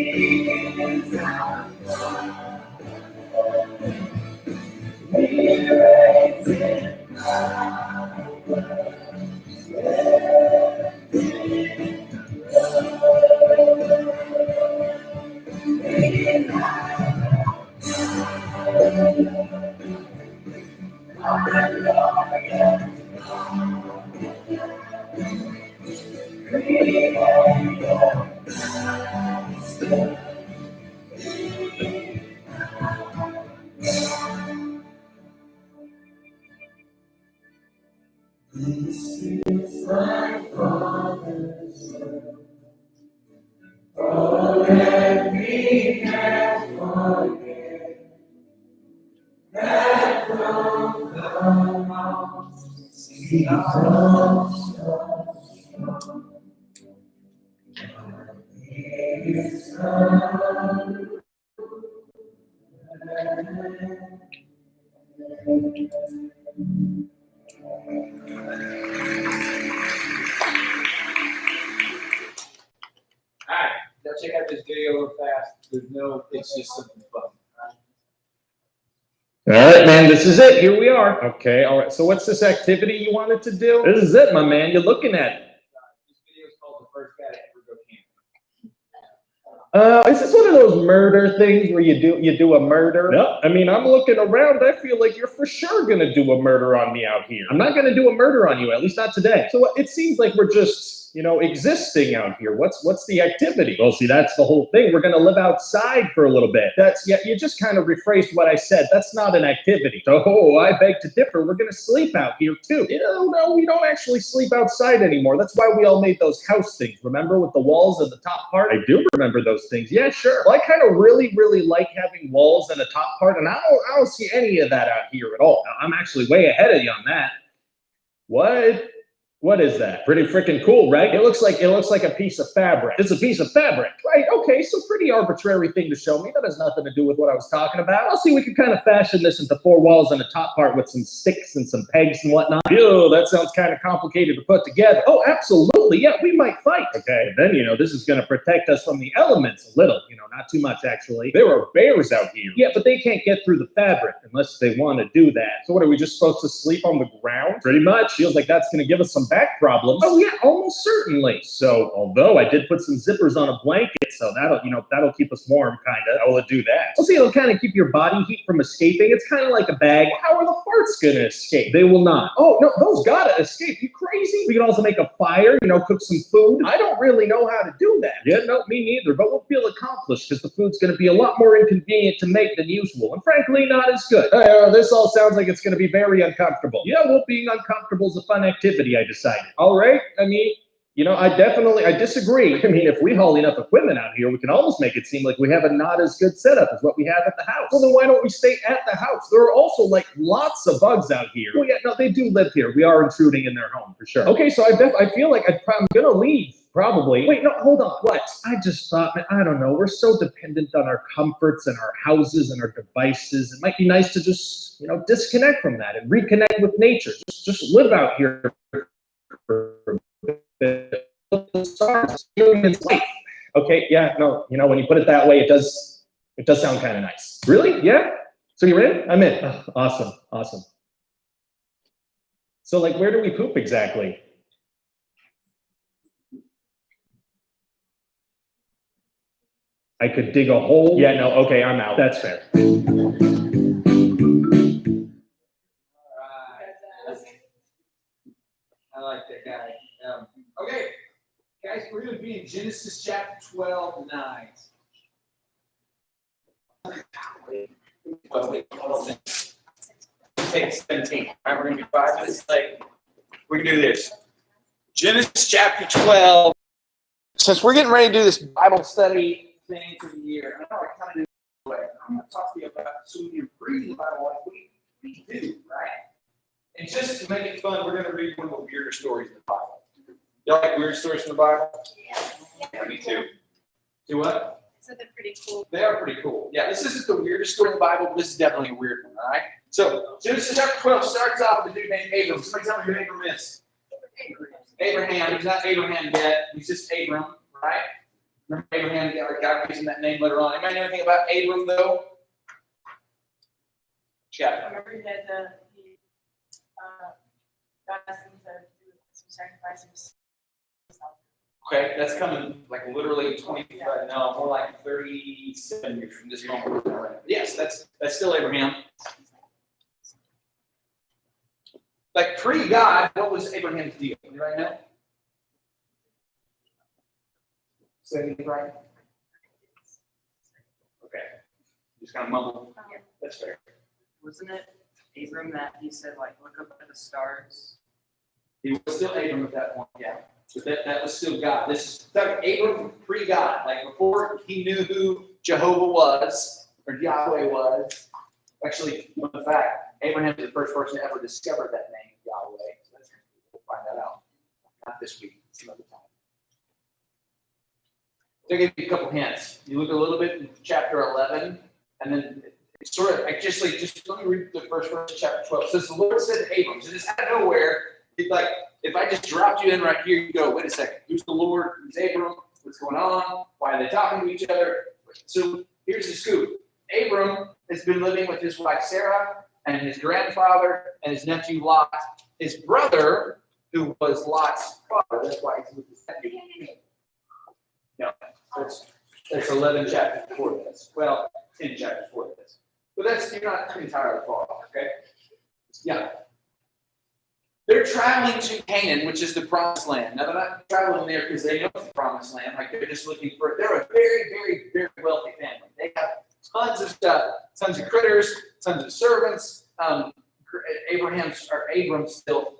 is our Father. He reigns in power. This is my Father's will. Oh, let me never forget that from the mountains He comes from. He is come. Alright, go check out this video real fast. It's just something fun. All right, man, this is it. Here we are. Okay, all right. So what's this activity you wanted to do? This is it, my man. You're looking at it. This video is called The First Guy to Ever Go Camping. Is this one of those murder things where you do a murder? No. I mean, I'm looking around. I feel like you're for sure gonna do a murder on me out here. I'm not gonna do a murder on you, at least not today. So it seems like we're just, existing out here. What's the activity? Well, see, that's the whole thing. We're gonna live outside for a little bit. You just kind of rephrased what I said. That's not an activity. Oh, I beg to differ. We're gonna sleep out here too. No, we don't actually sleep outside anymore. That's why we all made those house things. Remember, with the walls and the top part? I do remember those things. Yeah, sure. Well, I kind of really like having walls and a top part, and I don't see any of that out here at all. I'm actually way ahead of you on that. What? What is that? Pretty freaking cool, right? It looks like a piece of fabric. It's a piece of fabric, right? Okay, so pretty arbitrary thing to show me. That has nothing to do with what I was talking about. I'll see, we can kind of fashion this into 4 walls and a top part with some sticks and some pegs and whatnot. Ew, that sounds kind of complicated to put together. Oh, absolutely, yeah, we might fight. Okay, and then, this is gonna protect us from the elements a little, not too much actually. There are bears out here. Yeah, but they can't get through the fabric unless they want to do that. So what, are we just supposed to sleep on the ground? Pretty much. Feels like that's gonna give us some back problems. Oh yeah, almost certainly. So although I did put some zippers on a blanket, so that'll keep us warm, kinda. How will it do that? Also, it'll kind of keep your body heat from escaping. It's kind of like a bag. How are the farts gonna escape? They will not. Oh no, those gotta escape. You crazy? We can also make a fire, cook some food. I don't really know how to do that. Yeah, no, me neither, but we'll feel accomplished because the food's gonna be a lot more inconvenient to make than usual, and frankly, not as good. This all sounds like it's gonna be very uncomfortable. Yeah, well, being uncomfortable is a fun activity, I decided. All right, I disagree. If we haul enough equipment out here, we can almost make it seem like we have a not as good setup as what we have at the house. Well, then why don't we stay at the house? There are also lots of bugs out here. Well, yeah, no, they do live here. We are intruding in their home for sure. Okay, so I feel like I'm gonna leave. Probably. Wait, no, hold on. What? I just thought, man, I don't know. We're so dependent on our comforts and our houses and our devices. It might be nice to just, disconnect from that and reconnect with nature. Just live out here for the stars. Okay, yeah, no, when you put it that way, it does sound kind of nice. Really? Yeah? So you're in? I'm in. Oh, awesome. So where do we poop exactly? I could dig a hole. Yeah, no, okay, I'm out. That's fair. I like that guy. Okay, guys, we're going to be in Genesis chapter 12 tonight. Take 17. All right, we're going to be 5 minutes late. We can do this. Genesis chapter 12. Since we're getting ready to do this Bible study thing for the year, I know I kind of do it this way. I'm going to talk to you about so you read the Bible like we do, right? And just to make it fun, we're going to read one of the weirder stories in the Bible. Y'all like weird stories in the Bible? Yeah, me too. Do what? So they're pretty cool. They are pretty cool. Yeah, this isn't the weirdest story in the Bible, but this is definitely a weird one, all right? So, Genesis chapter 12 starts off with a dude named Abram. Somebody tell me who Abram is. Abraham. He's not Abraham yet. He's just Abram, right? Remember Abraham, God gives him that name later on. Anybody know anything about Abram, though? Chat. I remember he had God asked him to do some sacrifices. Okay, that's coming literally 25, no, more like 37 years from this moment. Yes, that's still Abraham. Pre-God, what was Abraham's deal? Anybody know? Say it right. Okay. Just kind of mumble. That's fair. Wasn't it Abram that he said, look up at the stars? He was still Abram at that point, yeah. But that was still God. This is Abram pre-God. Before he knew who Jehovah was, or Yahweh was. Actually, in fact, Abraham is the first person to ever discover that name, Yahweh. So we'll find that out. Not this week, some other time. So I'll give you a couple hints. You look a little bit in chapter 11, and then it's sort of, just let me read the first verse of chapter 12. It says, the Lord said to Abram, so just out of nowhere, if I just dropped you in right here, you go, wait a second, who's the Lord? Who's Abram? What's going on? Why are they talking to each other? So here's the scoop. Abram has been living with his wife Sarah and his grandfather and his nephew Lot. His brother, who was Lot's father, that's why he's with his nephew. No, that's 11 chapters before this. Well, 10 chapters before this. But you're not entirely far off, okay? Yeah. They're traveling to Canaan, which is the promised land. Now, they're not traveling there because they know the promised land. They're just looking for it. They're a very, very, very wealthy family. They have tons of stuff, tons of critters, tons of servants. Abram still,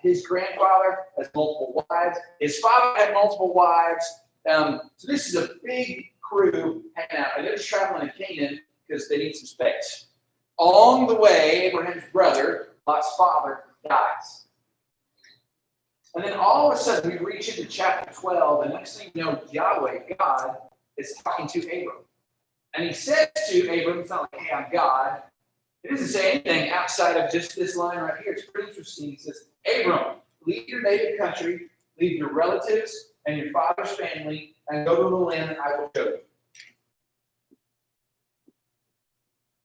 his grandfather has multiple wives. His father had multiple wives. So this is a big crew hanging out. And they're just traveling to Canaan because they need some space. Along the way, Abraham's brother, Lot's father, dies. And then all of a sudden, we reach into chapter 12, and next thing you know, Yahweh, God, is talking to Abram. And he says to Abram, it's not like, hey, I'm God. It doesn't say anything outside of just this line right here. It's pretty interesting. He says, Abram, leave your native country, leave your relatives and your father's family, and go to the land that I will show you.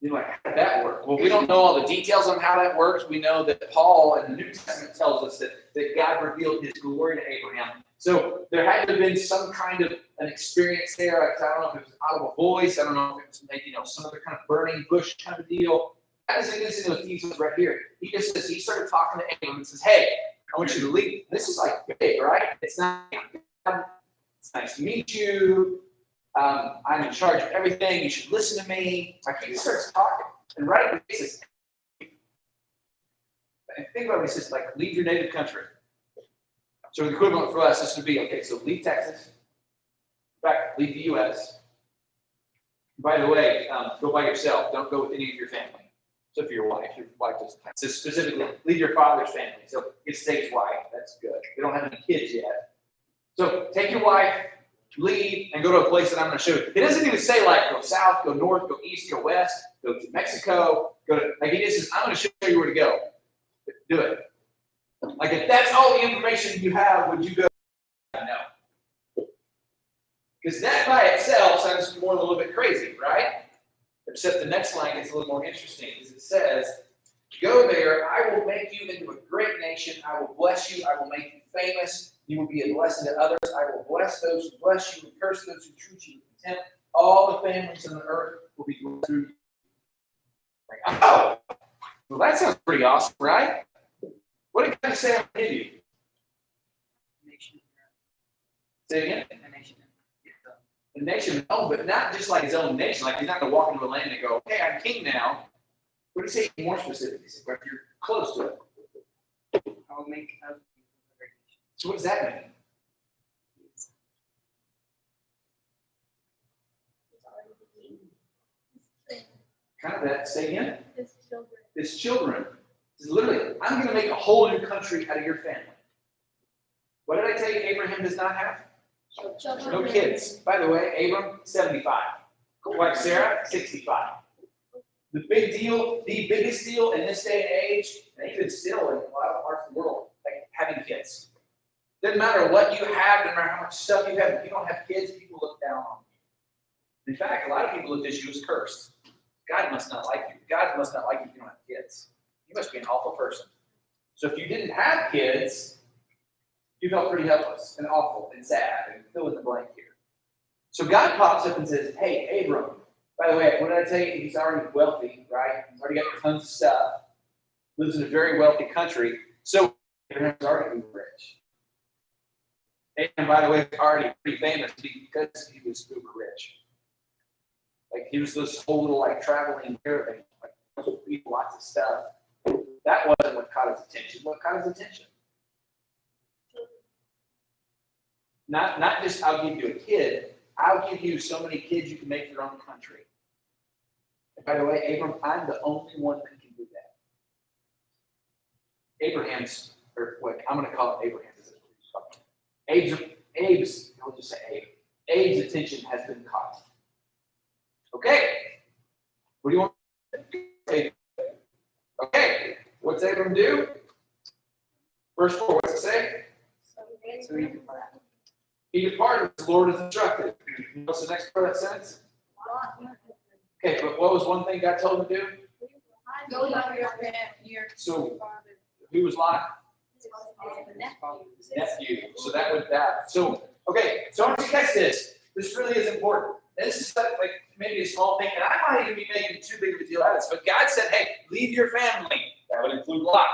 You're like, how did that work? Well, we don't know all the details on how that works. We know that Paul in the New Testament tells us that God revealed his glory to Abraham. So there had to have been some kind of an experience there. Like, I don't know if it was an audible voice. I don't know if it was maybe, some other kind of burning bush kind of deal. That doesn't get into those details right here. He just says, he started talking to Abram and says, hey, I want you to leave. This is like big, right? It's not, it's nice to meet you. I'm in charge of everything. You should listen to me. Like, he just starts talking. And right away he says, and think about what he says, like, leave your native country. So the equivalent for us is to be, okay, so leave Texas. In fact, leave the U.S. By the way, go by yourself. Don't go with any of your family. So for your wife doesn't have. So specifically, leave your father's family. So it stays wife. That's good. We don't have any kids yet. So take your wife, leave, and go to a place that I'm going to show you. It doesn't even say like go south, go north, go east, go west, go to Mexico, go to, like, it just says, I'm going to show you where to go. Do it. Like, if that's all the information you have, would you go? No. Because that by itself sounds more a little bit crazy, right? Except the next line gets a little more interesting, because it says, go there, I will make you into a great nation, I will bless you, I will make you famous, you will be a blessing to others, I will bless those who bless you, and curse those who treat you with contempt. All the families on the earth will be blessed through you. Like, oh, well, that sounds pretty awesome, right? What did God say I'm going to give you? Say it again? The nation, no, but not just like his own nation. Like, he's not going to walk into a land and go, okay, I'm king now. What did he say more specifically? Like, you're close to it. I'll make a So what does that mean? Kind of that, say again? His children. His children. It's literally, I'm going to make a whole new country out of your family. What did I tell you Abraham does not have? Children. No kids. By the way, Abram, 75. Wife Sarah, 65. The big deal, the biggest deal in this day and age, and even still in a lot of parts of the world, like having kids. Doesn't matter what you have, no matter how much stuff you have, if you don't have kids, people look down on you. In fact, a lot of people look at you as cursed. God must not like you. God must not like you if you don't have kids. You must be an awful person. So if you didn't have kids, you felt pretty helpless and awful and sad and fill in the blank here. So God pops up and says, hey, Abram, by the way, what did I tell you? He's already wealthy, right? He's already got tons of stuff. Lives in a very wealthy country. So Abraham's already rich. And by the way, already pretty famous because he was super rich. Like, he was this whole little, like, traveling caravan, like, lots of stuff. That wasn't what caught his attention. What caught his attention? Not just, I'll give you a kid. I'll give you so many kids you can make your own country. And by the way, Abram, I'm the only one that can do that. Abraham's, or what I'm going to call it Abraham. Abe's, I'll just say Abe. Abe's attention has been caught. Okay. What do you want? Okay. What's Abram do? Verse 4, what's it say? So he departed. He departed as the Lord has instructed. What's the next part of that sentence? Okay, but what was one thing God told him to do? Go to your So, who was Lot? Nephew. So that would that. So, okay, so I want you to catch this. This really is important. And this is like maybe a small thing, and I might even be making too big of a deal out of this, but God said, hey, leave your family. That would include Lot.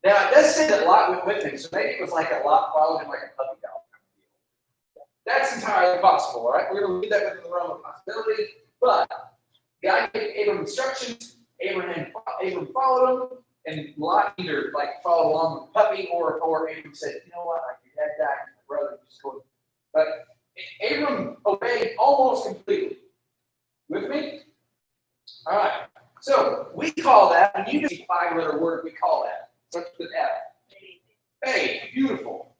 Now, it does say that Lot went with him, so maybe it was like a Lot followed him like a puppy dog. That's entirely possible, all right? We're going to leave that within the realm of possibility, but God gave Abram instructions, Abram followed him, and Lot either like followed along with the puppy, or Abram said, you know what, like your dad died, my brother just go. But Abram obeyed almost completely. With me? All right. So we call that, when you do a 5-letter word, we call that. Starts with F. Faith, beautiful.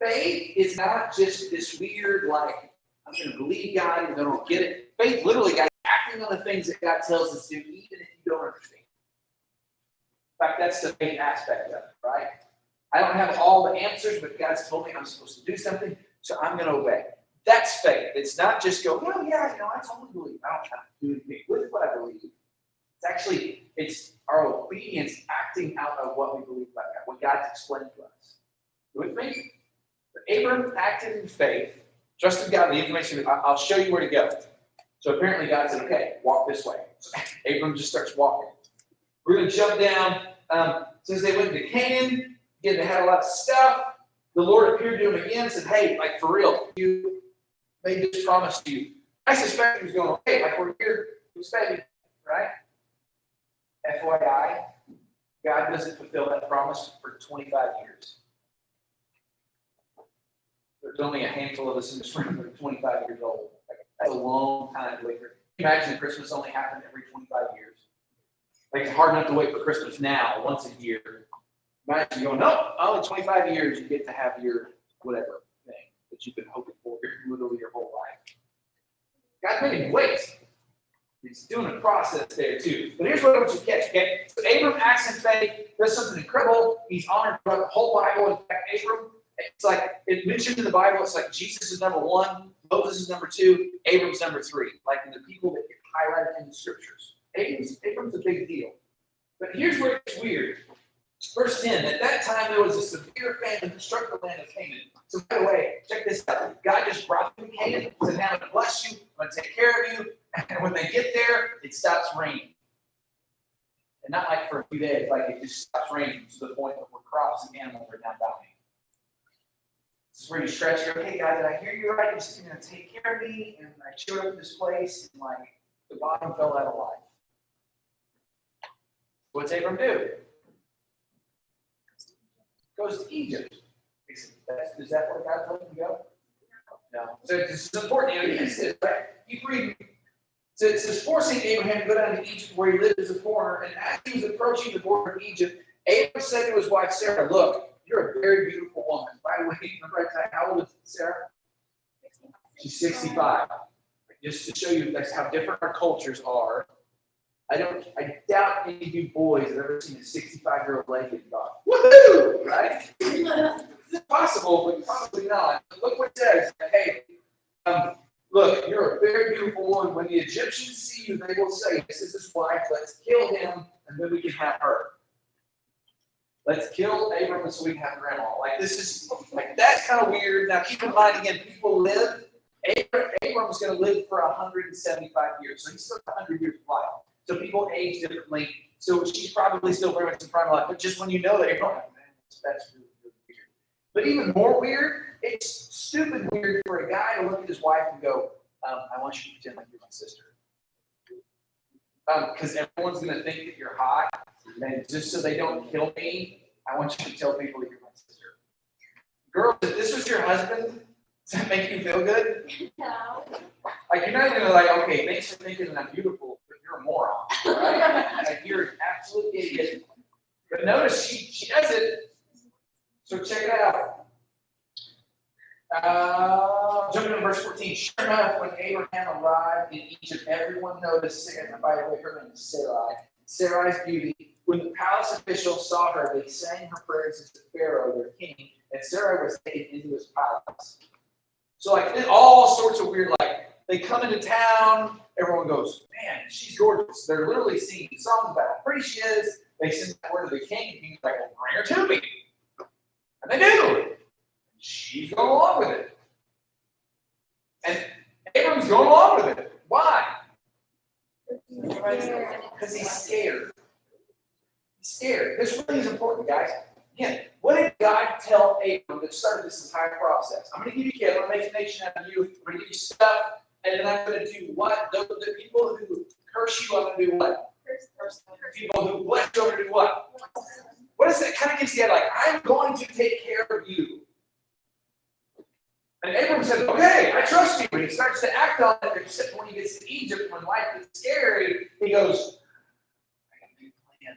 Faith is not just this weird, like, I'm going to believe God and I don't get it. Faith literally, guys, acting on the things that God tells us to do, even if you don't understand. In fact, that's the faith aspect of it, right? I don't have all the answers, but God's told me I'm supposed to do something, so I'm going to obey. That's faith. It's not just go, well, yeah, I totally believe. I don't have to do anything with what I believe. It's our obedience acting out of what we believe about God, what God's explained to us. You with me? But Abram acted in faith, trusted God, the information, I'll show you where to go. So apparently God said, okay, walk this way. So Abram just starts walking. We're going to jump down. Since they went to Canaan, again, they had a lot of stuff. The Lord appeared to him again and said, hey, like for real, you made this promise to you. I suspect he was going, okay, like we're here, expecting, right? FYI, God doesn't fulfill that promise for 25 years. There's only a handful of us in this room that are 25 years old. Like, that's a long time to wait for. Imagine Christmas only happened every 25 years. Like, it's hard enough to wait for Christmas now, once a year. Imagine going, no, only 25 years you get to have your whatever thing that you've been hoping for literally your whole life. God's making waits. He's doing a process there too. But here's what I want you to catch, okay? So Abram acts in faith, does something incredible. He's honored throughout the whole Bible. In fact, Abram, it's like, it mentioned in the Bible, it's like Jesus is number 1, Moses is number 2, Abram's number 3. Like in the people that get highlighted in the scriptures. Abram's a big deal. But here's where it's weird. Verse 10, at that time there was a severe famine that struck the land of Canaan. So by the way, check this out. God just brought them to Canaan, said, now I'm going to bless you, I'm going to take care of you. And when they get there, it stops raining. And not like for a few days, like it just stops raining to the point where crops and animals are now dying. This is where you stretch, you go, hey God, did I hear you right? You're just going to take care of me. And I showed up at this place, and like the bottom fell out of life. What's Abram do? Goes to Egypt. Is that where God told him to go? No. So it's important. Keep reading. So it says, forcing Abraham to go down to Egypt where he lived as a foreigner. And as he was approaching the border of Egypt, Abraham said to his wife Sarah, look, you're a very beautiful woman. By the way, remember I said, how old is Sarah? She's 65. Just to show you that's how different our cultures are. I doubt any of you boys have ever seen a 65-year-old lady and thought, woohoo! Right? It's possible, but probably not. Look what it says. Hey, look, you're a very beautiful woman. When the Egyptians see you, they will say, this is his wife, let's kill him, and then we can have her. Let's kill Abram so we can have grandma. Like, this is, like, that's kind of weird. Now, keep in mind, again, people live. Abram's going to live for 175 years, so he's still 100 years of life. So people age differently. So she's probably still very much in prime life. But just when you know that, you're going, man, that's really, really weird. But even more weird, it's stupid weird for a guy to look at his wife and go, I want you to pretend like you're my sister. Because everyone's going to think that you're hot. And just so they don't kill me, I want you to tell people that you're my sister. Girls, if this was your husband, does that make you feel good? No. Like, you're not going to like, okay, thanks for thinking that I'm beautiful, but you're a moron, right? Like, you're an absolute idiot. But notice she does it. So check it out. Jumping to verse 14. Sure enough, when Abraham arrived in Egypt, everyone noticed, and by the way, her name is Sarai, Sarai's beauty. When the palace officials saw her, they sang her praises to Pharaoh, their king, and Sarai was taken into his palace. So, like, all sorts of weird, like, they come into town, everyone goes, man, she's gorgeous. They're literally singing songs about how pretty she is. They send that word to the king, and he's like, well, bring her to me. And they do. She's going along with it. And Abram's going along with it. Why? Because he's scared. He's scared. This really is important, guys. Again, what did God tell Abram that started this entire process? I'm going to give you kids. I'm going to make a nation out of you. I'm going to give you stuff. And then I'm going to do what? The people who curse you, I'm going to do what? People who bless you, I'm going to do what? What is that? Kind of gives you that, like, I'm going to take care of you. And Abram said, okay, I trust you. And he starts to act on it, except when he gets to Egypt, when life gets scary, he goes, I got a big plan.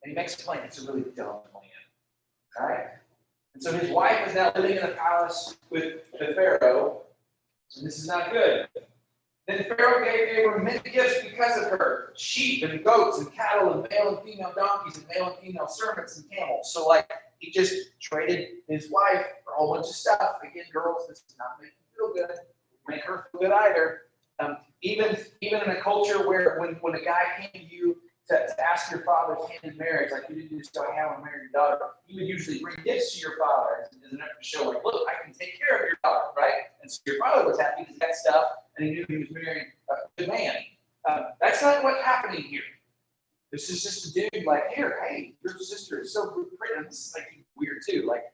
And he makes a plan. It's a really dumb plan. right? And so his wife is now living in the palace with the Pharaoh, and this is not good. Then Pharaoh gave Abram many gifts because of her, sheep and goats and cattle and male and female donkeys and male and female servants and camels. So like he just traded his wife for a whole bunch of stuff. Again, girls, this is not making you feel good, make her feel good either. Even in a culture where when a guy came to you to ask your father's hand in marriage, like you didn't just go, hey, I want to marry your daughter, you would usually bring gifts to your father as an effort to show, like, look, I can take care of your daughter, right? And so your father was happy because he got stuff and he knew he was marrying a good man. That's not what's happening here. This is just a dude like, here, hey, your sister is so pretty. And this is like weird too. Like,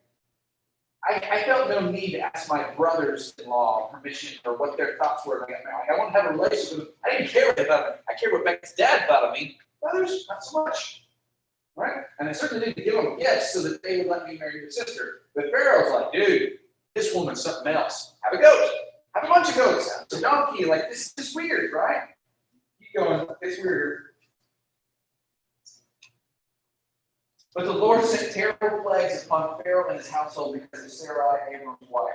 I felt no need to ask my brothers-in-law permission or what their thoughts were when I got married. I wanted to have a relationship with them. I didn't care what they thought of me. I cared what Becca's dad thought of me. Brothers, not so much. Right? And I certainly didn't give them gifts so that they would let me marry your sister. But Pharaoh's like, dude, this woman's something else. Have a goat. Have a bunch of goats. Have a donkey. Like, this is weird, right? Keep going. It's weirder. But the Lord sent terrible plagues upon Pharaoh and his household because of Sarai, Abram's wife.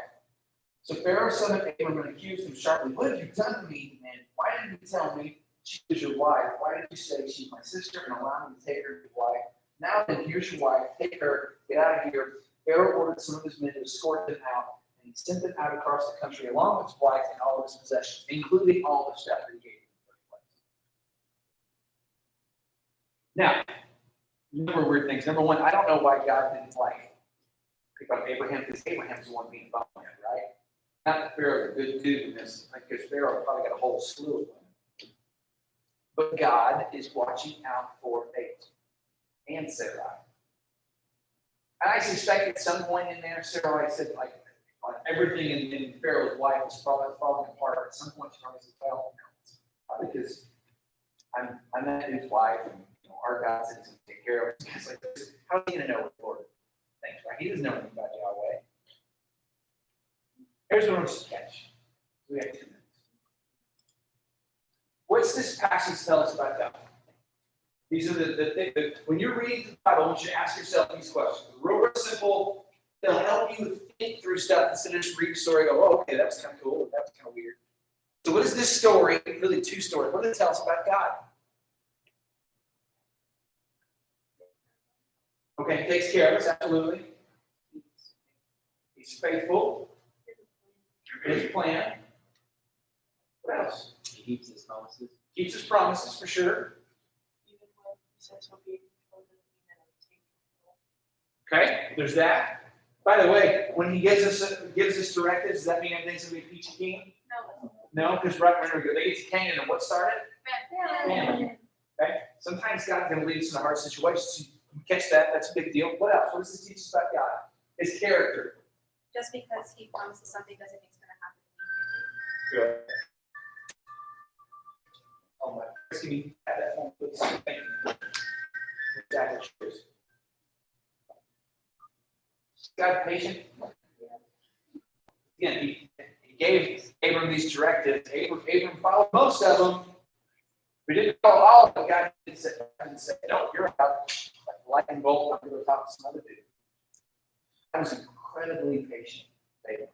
So Pharaoh summoned Abram and accused him sharply. What have you done to me, man? Why didn't you tell me she was your wife? Why did you say she's my sister and allow me to take her as your wife? Now then, here's your wife. Take her. Get out of here. Pharaoh ordered some of his men to escort them out, and he sent them out across the country along with his wife and all of his possessions, including all the stuff that he gave him in the first place. Now, number of weird things. Number one, I don't know why God didn't pick on Abraham, because Abraham's the one being bound, right? Not that Pharaoh's a good dude in this, because Pharaoh probably got a whole slew of them. But God is watching out for Abraham and Sarai. And I suspect at some point in there, Sarai said, like everything in Pharaoh's life was probably falling apart. At some point, she probably said, well, because I'm that dude's wife, and our God said he's going to take care of it. It's like, how is he going to know what the Lord thinks, right? He doesn't know anything about Yahweh. Here's what I'm supposed to catch. We have 2 minutes. What's this passage tell us about God? These are the things. When you're reading the Bible, I want you to ask yourself these questions. Real simple. They'll help you think through stuff instead of just reading a story and go, oh, okay, that was kind of cool. That was kind of weird. So what is this story? Really 2 stories. What does it tell us about God? Okay, he takes care of us, absolutely. He's faithful. His plan. What else? He keeps his promises. Keeps his promises for sure. Okay, there's that. By the way, when he gives us directives, does that mean everything's going to be peachy keen? No, because right when they get to Canaan, and what started? Famine. Okay, sometimes God's going to lead us in a hard situation. So you catch that? That's a big deal. What else? What does this teach us about God? His character. Just because he promises something doesn't mean it's going to happen. Good. Oh my, can you have that phone, please? Thank you. God patient. Again, he gave Abram these directives. Abram followed most of them. We didn't follow all of them. God didn't say, no, you're out. Like lightning bolt, I'm going to talk to some other dude. I was incredibly patient with Abram.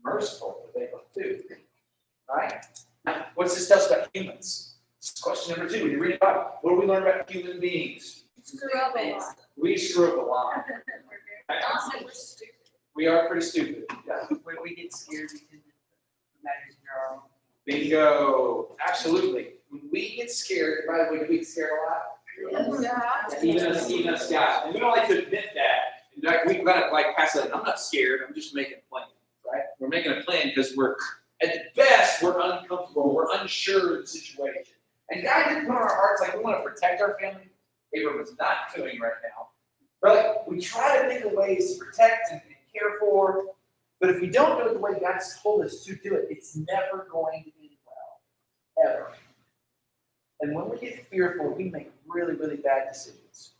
Merciful with Abram too. Right? Now, what's this tell us about humans? This is question number 2. When you read about it, what do we learn about human beings? Screw up a lot. We screw up a lot. Also, we're stupid. We are pretty stupid. Yeah. When we get scared, we tend to imagine our own. Bingo. Absolutely. When we get scared, by the way, do we get scared a lot? Yeah. Even us guys. And we don't like to admit that. In fact, we've got to like pass that. I'm not scared. I'm just making a plan. Right? We're making a plan because we're, at the best, we're uncomfortable. We're unsure of the situation. And God didn't put on our hearts like we want to protect our family. Abram is not doing right now. But like, we try to think of ways to protect and care for. But if we don't do it the way God's told us to do it, it's never going to end well. Ever. And when we get fearful, we make really, really bad decisions.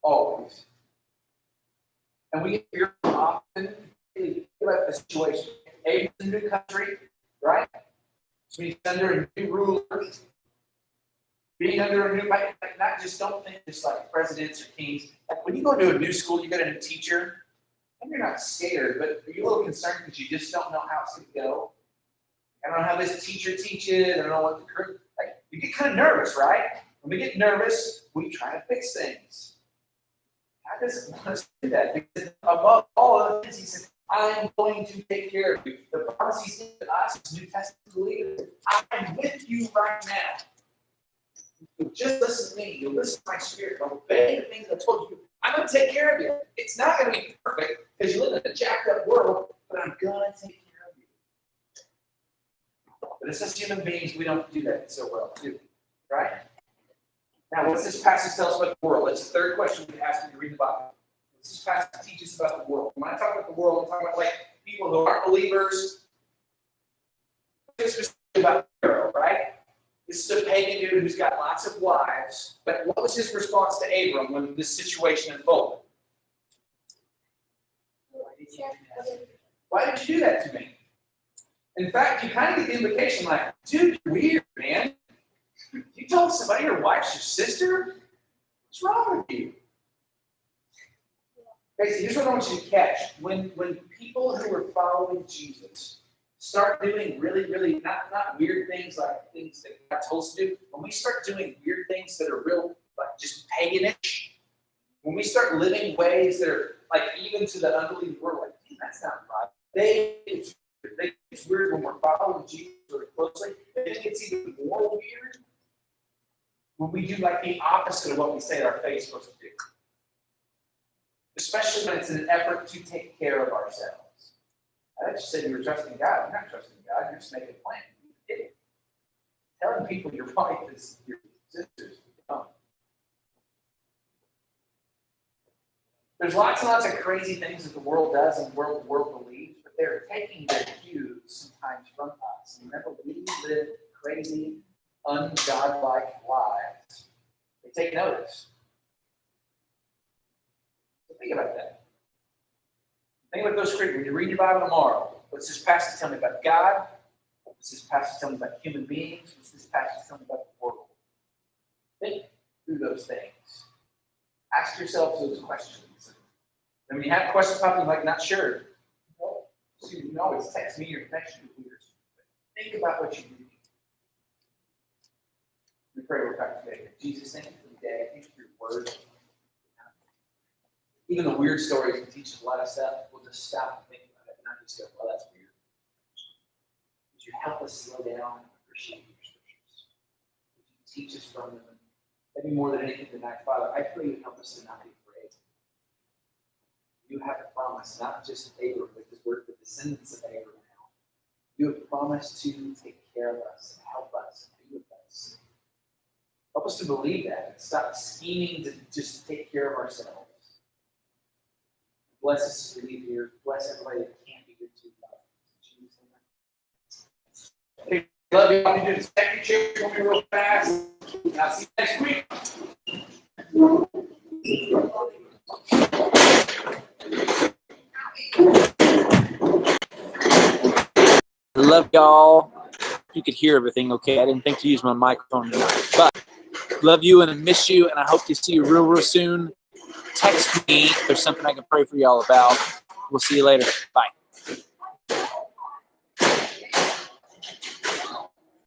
Always. And we get fearful often. Think about the situation. Abram's in a new country, right? So he's under a new ruler. Being under a new, like not just don't think just like presidents or kings. Like when you go to a new school, you get a new teacher, and you're not scared, but are you a little concerned because you just don't know how it's going to go? I don't know how this teacher teaches. I don't know what the curriculum. Like you get kind of nervous, right? When we get nervous, we try to fix things. God doesn't want us to do that because above all other things, He said, "I'm going to take care of you." The promise He's given to us as New Testament believers, I'm with you right now. You just listen to me. You listen to my spirit. Obey the things I told you. I'm going to take care of you. It's not going to be perfect because you live in a jacked up world, but I'm going to take care of you. But as human beings, we don't do that so well, do we? Right? Now, what does this passage tell us about the world? That's the third question we ask when you read the Bible. What does this passage teach us about the world? When I talk about the world, I'm talking about like people who aren't believers. This was about Pharaoh, right? This is a pagan dude who's got lots of wives. But what was his response to Abram when this situation unfolded? Why did you do that to me? In fact, you kind of get the implication like, dude, you're weird, man. You told somebody your wife's your sister? What's wrong with you? Okay, so here's what I want you to catch. When people who are following Jesus start doing really, really, not weird things like things that God told us to do, when we start doing weird things that are real, like just paganish, when we start living ways that are like even to the unbelieving world, like, dude, that's not right. It's weird when we're following Jesus really closely. I think it's even more weird when we do like the opposite of what we say our faith's supposed to do. Especially when it's an effort to take care of ourselves. I just said you were trusting God. You're not trusting God. You're just making a plan. You're kidding. Telling people your wife is your sister's. There's lots and lots of crazy things that the world does and the world believes, but they're taking their cues sometimes from us. And remember, we live crazy, ungodlike lives. They take notice. So think about that. Think about those scriptures. When you read your Bible tomorrow, what's this passage tell me about God? What's this passage tell me about human beings? What's this passage tell me about the world? Think through those things. Ask yourself those questions. And when you have questions pop up, like not sure, well, so you can always text me or text your leaders. Think about what you need. We pray we're back today. Jesus, thank you for the day. Thank you for your word. Even the weird stories can teach us a lot of stuff. We'll just stop and think about it and not just go, well, that's weird. Would you help us slow down and appreciate your scriptures? Would you teach us from them? Maybe more than anything tonight, Father, I pray you help us to not be afraid. You have a promise, not just Abraham, because we're the descendants of Abraham now. You have promised to take care of us and help us and be with us. Help us to believe that and stop scheming to just take care of ourselves. Bless us as we leave here. Bless everybody that can't be good to you. Okay, love you. I'll do the second chair for me real fast. And I'll see you next week. I love y'all. You could hear everything okay. I didn't think to use my microphone tonight. But love you and I miss you, and I hope to see you real soon. Text me if there's something I can pray for y'all about. We'll see you later. Bye.